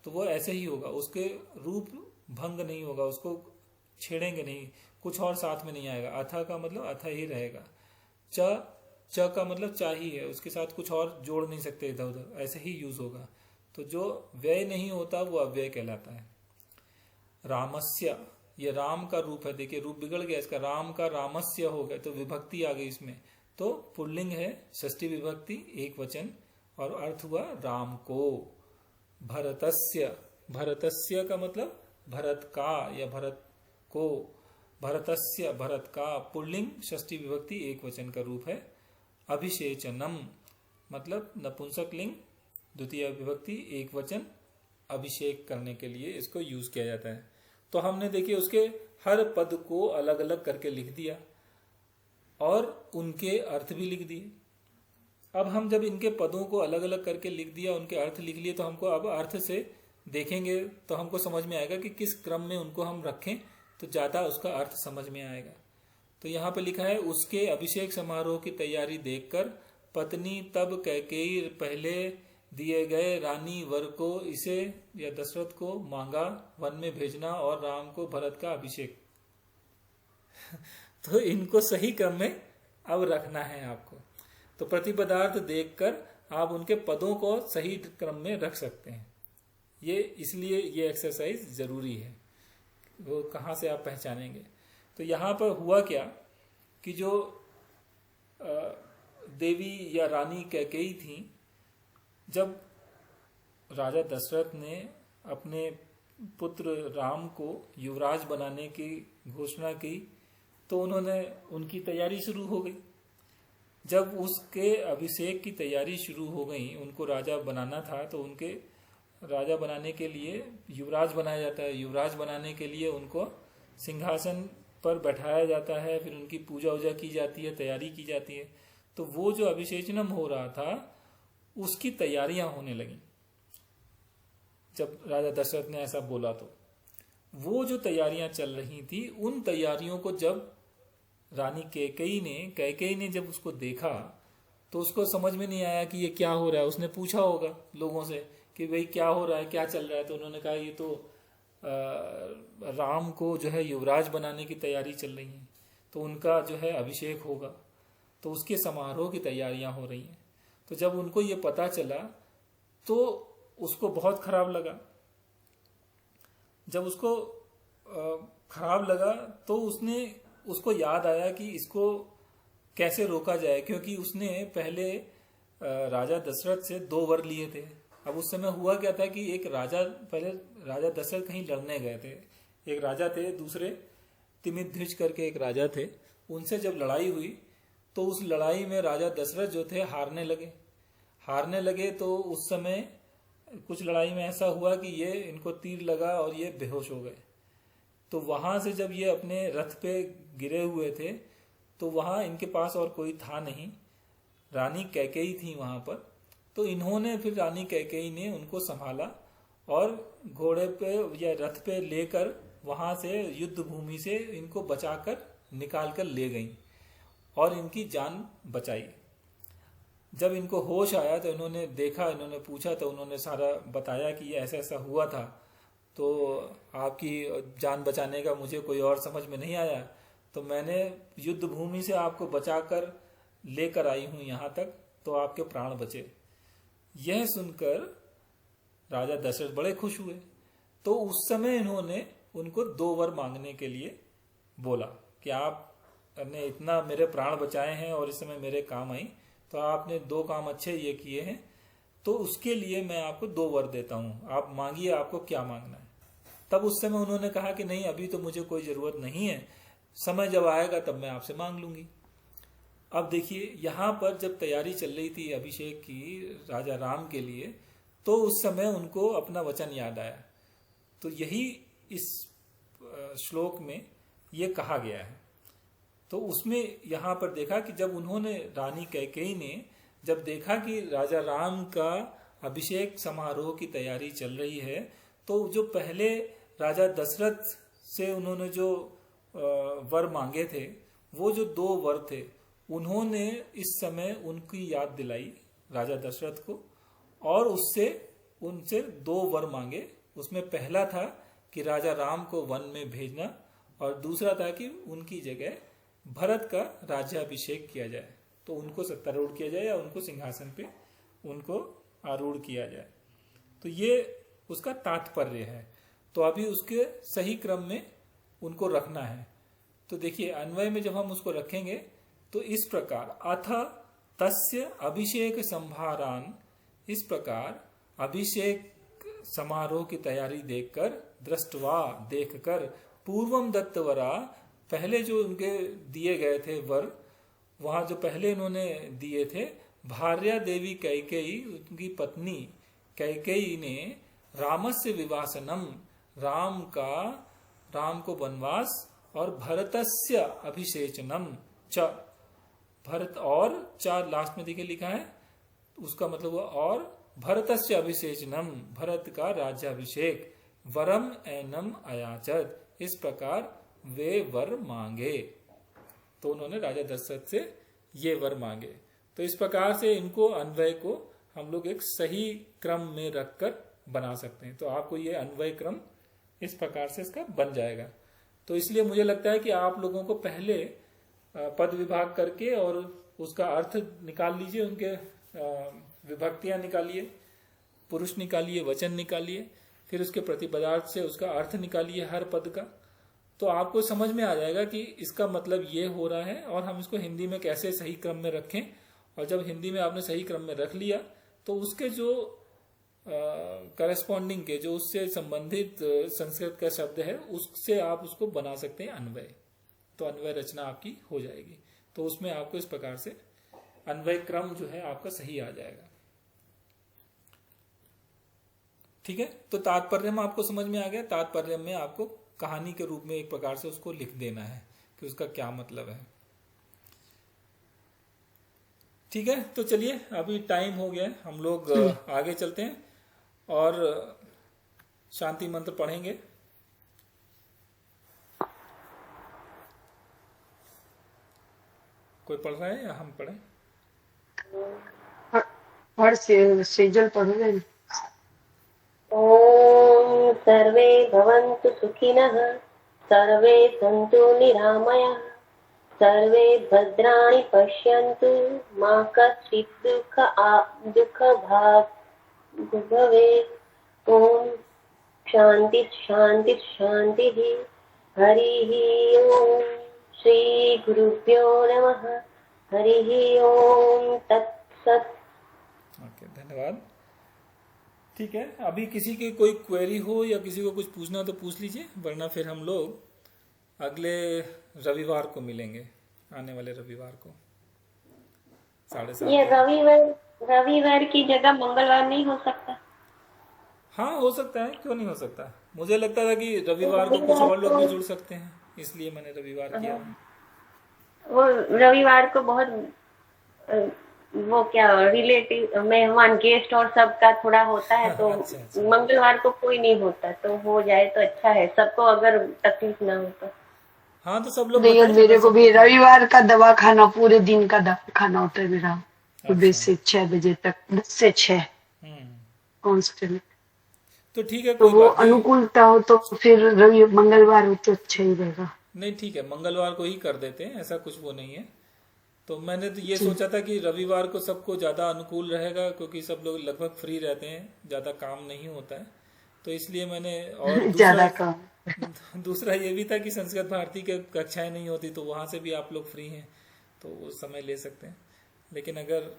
तो वो ऐसे ही होगा, उसके रूप भंग नहीं होगा, उसको छेड़ेंगे नहीं, कुछ और साथ में नहीं आएगा। अथ का मतलब अथ ही रहेगा। च, च का मतलब चा ही है, उसके साथ कुछ और जोड़ नहीं सकते इधर उधर, ऐसे ही यूज होगा। तो जो व्यय नहीं होता वो अव्यय कहलाता है। रामस्य, ये राम का रूप है, देखिए रूप बिगड़ गया इसका, राम का रामस्य हो गया तो विभक्ति आ गई इसमें, तो पुल्लिंग है, षष्ठी विभक्ति, एक वचन, और अर्थ हुआ राम को। भरतस्य, भरतस्य का मतलब भरत का या भरत को, भरतस्य भरत का, पुल्लिंग षष्ठी विभक्ति एक वचन का रूप है। अभिषेचनम मतलब नपुंसक लिंग द्वितीय विभक्ति एक वचन, अभिषेक करने के लिए इसको यूज किया जाता है। तो हमने देखिए उसके हर पद को अलग अलग करके लिख दिया और उनके अर्थ भी लिख दिए। अब हम जब इनके पदों को अलग अलग करके लिख दिया, उनके अर्थ लिख लिए, तो हमको अब अर्थ से देखेंगे तो हमको समझ में आएगा कि किस क्रम में उनको हम रखें तो ज्यादा उसका अर्थ समझ में आएगा। तो यहाँ पे लिखा है, उसके अभिषेक समारोह की तैयारी देखकर पत्नी तब कैकेयी पहले दिए गए रानी वर को इसे या दशरथ को मांगा वन में भेजना और राम को भरत का अभिषेक। तो इनको सही क्रम में अब रखना है आपको। तो प्रतिपदार्थ देखकर आप उनके पदों को सही क्रम में रख सकते हैं। ये इसलिए ये एक्सरसाइज जरूरी है, वो कहाँ से आप पहचानेंगे। तो यहाँ पर हुआ क्या कि जो देवी या रानी कैकेयी थी, जब राजा दशरथ ने अपने पुत्र राम को युवराज बनाने की घोषणा की तो उन्होंने उनकी तैयारी शुरू हो गई। जब उसके अभिषेक की तैयारी शुरू हो गई, उनको राजा बनाना था, तो उनके राजा बनाने के लिए युवराज बनाया जाता है। युवराज बनाने के लिए उनको सिंहासन पर बैठाया जाता है, फिर उनकी पूजा वूजा की जाती है, तैयारी की जाती है। तो वो जो अभिषेचनम हो रहा था उसकी तैयारियां होने लगी। जब राजा दशरथ ने ऐसा बोला तो वो जो तैयारियां चल रही थी, उन तैयारियों को जब रानी कैकेयी ने जब उसको देखा तो उसको समझ में नहीं आया कि ये क्या हो रहा है। उसने पूछा होगा लोगों से कि भाई क्या हो रहा है, क्या चल रहा है। तो उन्होंने कहा ये तो राम को जो है युवराज बनाने की तैयारी चल रही है, तो उनका जो है अभिषेक होगा, तो उसके समारोह की तैयारियां हो रही हैं। तो जब उनको ये पता चला तो उसको बहुत खराब लगा। जब उसको खराब लगा तो उसको याद आया कि इसको कैसे रोका जाए, क्योंकि उसने पहले राजा दशरथ से 2 वर लिए थे। अब उस समय हुआ क्या था कि पहले राजा दशरथ कहीं लड़ने गए थे, एक राजा थे, दूसरे तिमिध्रिज करके एक राजा थे। उनसे जब लड़ाई हुई तो उस लड़ाई में राजा दशरथ जो थे हारने लगे। तो उस समय कुछ लड़ाई में ऐसा हुआ कि ये इनको तीर लगा और ये बेहोश हो गए। तो वहां से जब ये अपने रथ पे गिरे हुए थे तो वहां इनके पास और कोई था नहीं, रानी कैकेयी थी वहां पर। तो इन्होंने फिर रानी कैकेयी ने उनको संभाला और घोड़े पे या रथ पे लेकर वहां से युद्ध भूमि से इनको बचाकर निकाल कर ले गई और इनकी जान बचाई। जब इनको होश आया तो इन्होंने देखा, इन्होंने पूछा तो उन्होंने सारा बताया कि ये ऐसा ऐसा हुआ था, तो आपकी जान बचाने का मुझे कोई और समझ में नहीं आया, तो मैंने युद्ध भूमि से आपको बचाकर लेकर आई हूं यहाँ तक, तो आपके प्राण बचे। यह सुनकर राजा दशरथ बड़े खुश हुए। तो उस समय इन्होंने उनको 2 वर मांगने के लिए बोला कि आपने इतना मेरे प्राण बचाए हैं और इस समय मेरे काम आई, तो आपने 2 काम अच्छे ये किए हैं, तो उसके लिए मैं आपको 2 वर देता हूं, आप मांगिए आपको क्या मांगना है। तब उस समय उन्होंने कहा कि नहीं, अभी तो मुझे कोई जरूरत नहीं है, समय जब आएगा तब मैं आपसे मांग लूंगी। अब देखिए यहाँ पर जब तैयारी चल रही थी अभिषेक की राजा राम के लिए, तो उस समय उनको अपना वचन याद आया। तो यही इस श्लोक में ये कहा गया है। तो उसमें यहाँ पर देखा कि जब उन्होंने रानी कैकेयी ने जब देखा कि राजा राम का अभिषेक समारोह की तैयारी चल रही है, तो जो पहले राजा दशरथ से उन्होंने जो वर मांगे थे, वो जो 2 वर थे, उन्होंने इस समय उनकी याद दिलाई राजा दशरथ को और उनसे 2 वर मांगे। उसमें पहला था कि राजा राम को वन में भेजना और दूसरा था कि उनकी जगह भरत का राज्याभिषेक किया जाए। तो उनको सत्तारूढ़ किया जाए या उनको सिंहासन पे उनको आरूढ़ किया जाए। तो ये उसका तात्पर्य है। तो अभी उसके सही क्रम में उनको रखना है। तो देखिए अन्वय में जब हम उसको रखेंगे तो इस प्रकार अथ तस्य अभिषेक संभारान, इस प्रकार अभिषेक समारोह की तैयारी देखकर, दृष्टवा देखकर, पूर्वम दत्तवरा, पहले जो उनके दिए गए थे वर, वहां जो पहले इन्होंने दिए थे, भार्या देवी कैकेयी, उनकी पत्नी कैकेयी ने रामस्य विवासनम, राम को वनवास, और भरतस्य अभिषेचनम च, भरत और चार लास्ट में देखिए लिखा है, उसका मतलब हुआ और भरतस्य अभिषेचनम, भरत का राज्याभिषेक, वरम एनम अयाचत, इस प्रकार वे वर मांगे। तो उन्होंने राजा दशरथ से ये वर मांगे। तो इस प्रकार से इनको अन्वय को हम लोग एक सही क्रम में रखकर बना सकते हैं। तो आपको ये अन्वय क्रम इस प्रकार से इसका बन जाएगा। तो इसलिए मुझे लगता है कि आप लोगों को पहले पद विभाग करके और उसका अर्थ निकाल लीजिए, उनके विभक्तियां निकालिए, पुरुष निकालिए, वचन निकालिए, फिर उसके प्रतिपदार्थ से उसका अर्थ निकालिए हर पद का। तो आपको समझ में आ जाएगा कि इसका मतलब ये हो रहा है और हम इसको हिंदी में कैसे सही क्रम में रखें। और जब हिंदी में आपने सही क्रम में रख लिया तो उसके जो करस्पॉन्डिंग के, जो उससे संबंधित संस्कृत का शब्द है, उससे आप उसको बना सकते हैं अन्वय। तो अन्वय रचना आपकी हो जाएगी। तो उसमें आपको इस प्रकार से अन्वय क्रम जो है आपका सही आ जाएगा। ठीक है। तो तात्पर्य में आपको समझ में आ गया। तात्पर्य में आपको कहानी के रूप में एक प्रकार से उसको लिख देना है कि उसका क्या मतलब है। ठीक है। तो चलिए अभी टाइम हो गया है, हम लोग आगे चलते हैं और शांति मंत्र पढ़ेंगे। कोई पढ़ रहा है या हम पढ़ें? पढ़ सेजल पढ़ोगे। ॐ सर्वे भवन्तु सुखिनः, सर्वे सन्तु निरामयाः, सर्वे भद्राणि पश्यन्तु, मा कश्चित् दुःखभाग् भवेत्। ॐ शान्ति शान्ति शान्तिः। हरिः ॐ श्री गुरुभ्यो नमः। हरिः ॐ तत्सत्। ओके, धन्यवाद। ठीक है। अभी किसी की कोई क्वेरी हो या किसी को कुछ पूछना हो तो पूछ लीजिए, वरना फिर हम लोग अगले रविवार को मिलेंगे, आने वाले रविवार को 7:30। ये रविवार की जगह मंगलवार नहीं हो सकता? हाँ हो सकता है, क्यों नहीं हो सकता। मुझे लगता था कि रविवार को कुछ और लोग भी जुड़ सकते हैं, इसलिए मैंने रविवार किया। वो रविवार को बहुत वो क्या रिलेटिव मेहमान गेस्ट और सबका थोड़ा होता है, तो अच्छा। मंगलवार को कोई नहीं होता, तो हो जाए तो अच्छा है सबको, अगर तकलीफ ना हो तो। हाँ तो सब लोग देखिए बताएं। मेरे को भी रविवार का दवा खाना, पूरे दिन का दवा खाना होता है मेरा, सुबह से 6 बजे तक, 10 से 6 कॉन्स्टेंट। तो ठीक है, तो कोई वो बात नहीं। अनुकूलता हो तो फिर मंगलवार हो तो अच्छा ही रहेगा। नहीं ठीक है, मंगलवार को ही कर देते हैं, ऐसा कुछ वो नहीं है। तो मैंने तो ये सोचा था कि रविवार को सबको ज्यादा अनुकूल रहेगा, क्योंकि सब लोग लगभग फ्री रहते हैं, ज्यादा काम नहीं होता है, तो इसलिए मैंने। और ज्यादा काम दूसरा ये भी था कि संस्कृत भारती के कक्षाएं नहीं होती, तो वहां से भी आप लोग फ्री हैं तो उस समय ले सकते हैं। लेकिन अगर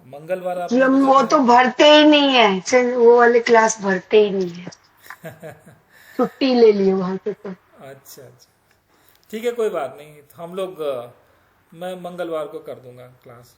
मंगलवार आप वो तो भरते ही नहीं है, वो वाले क्लास भरते ही नहीं है। छुट्टी ले ली वहां से तो। अच्छा ठीक है, कोई बात नहीं। हम लोग मैं मंगलवार को कर दूंगा क्लास।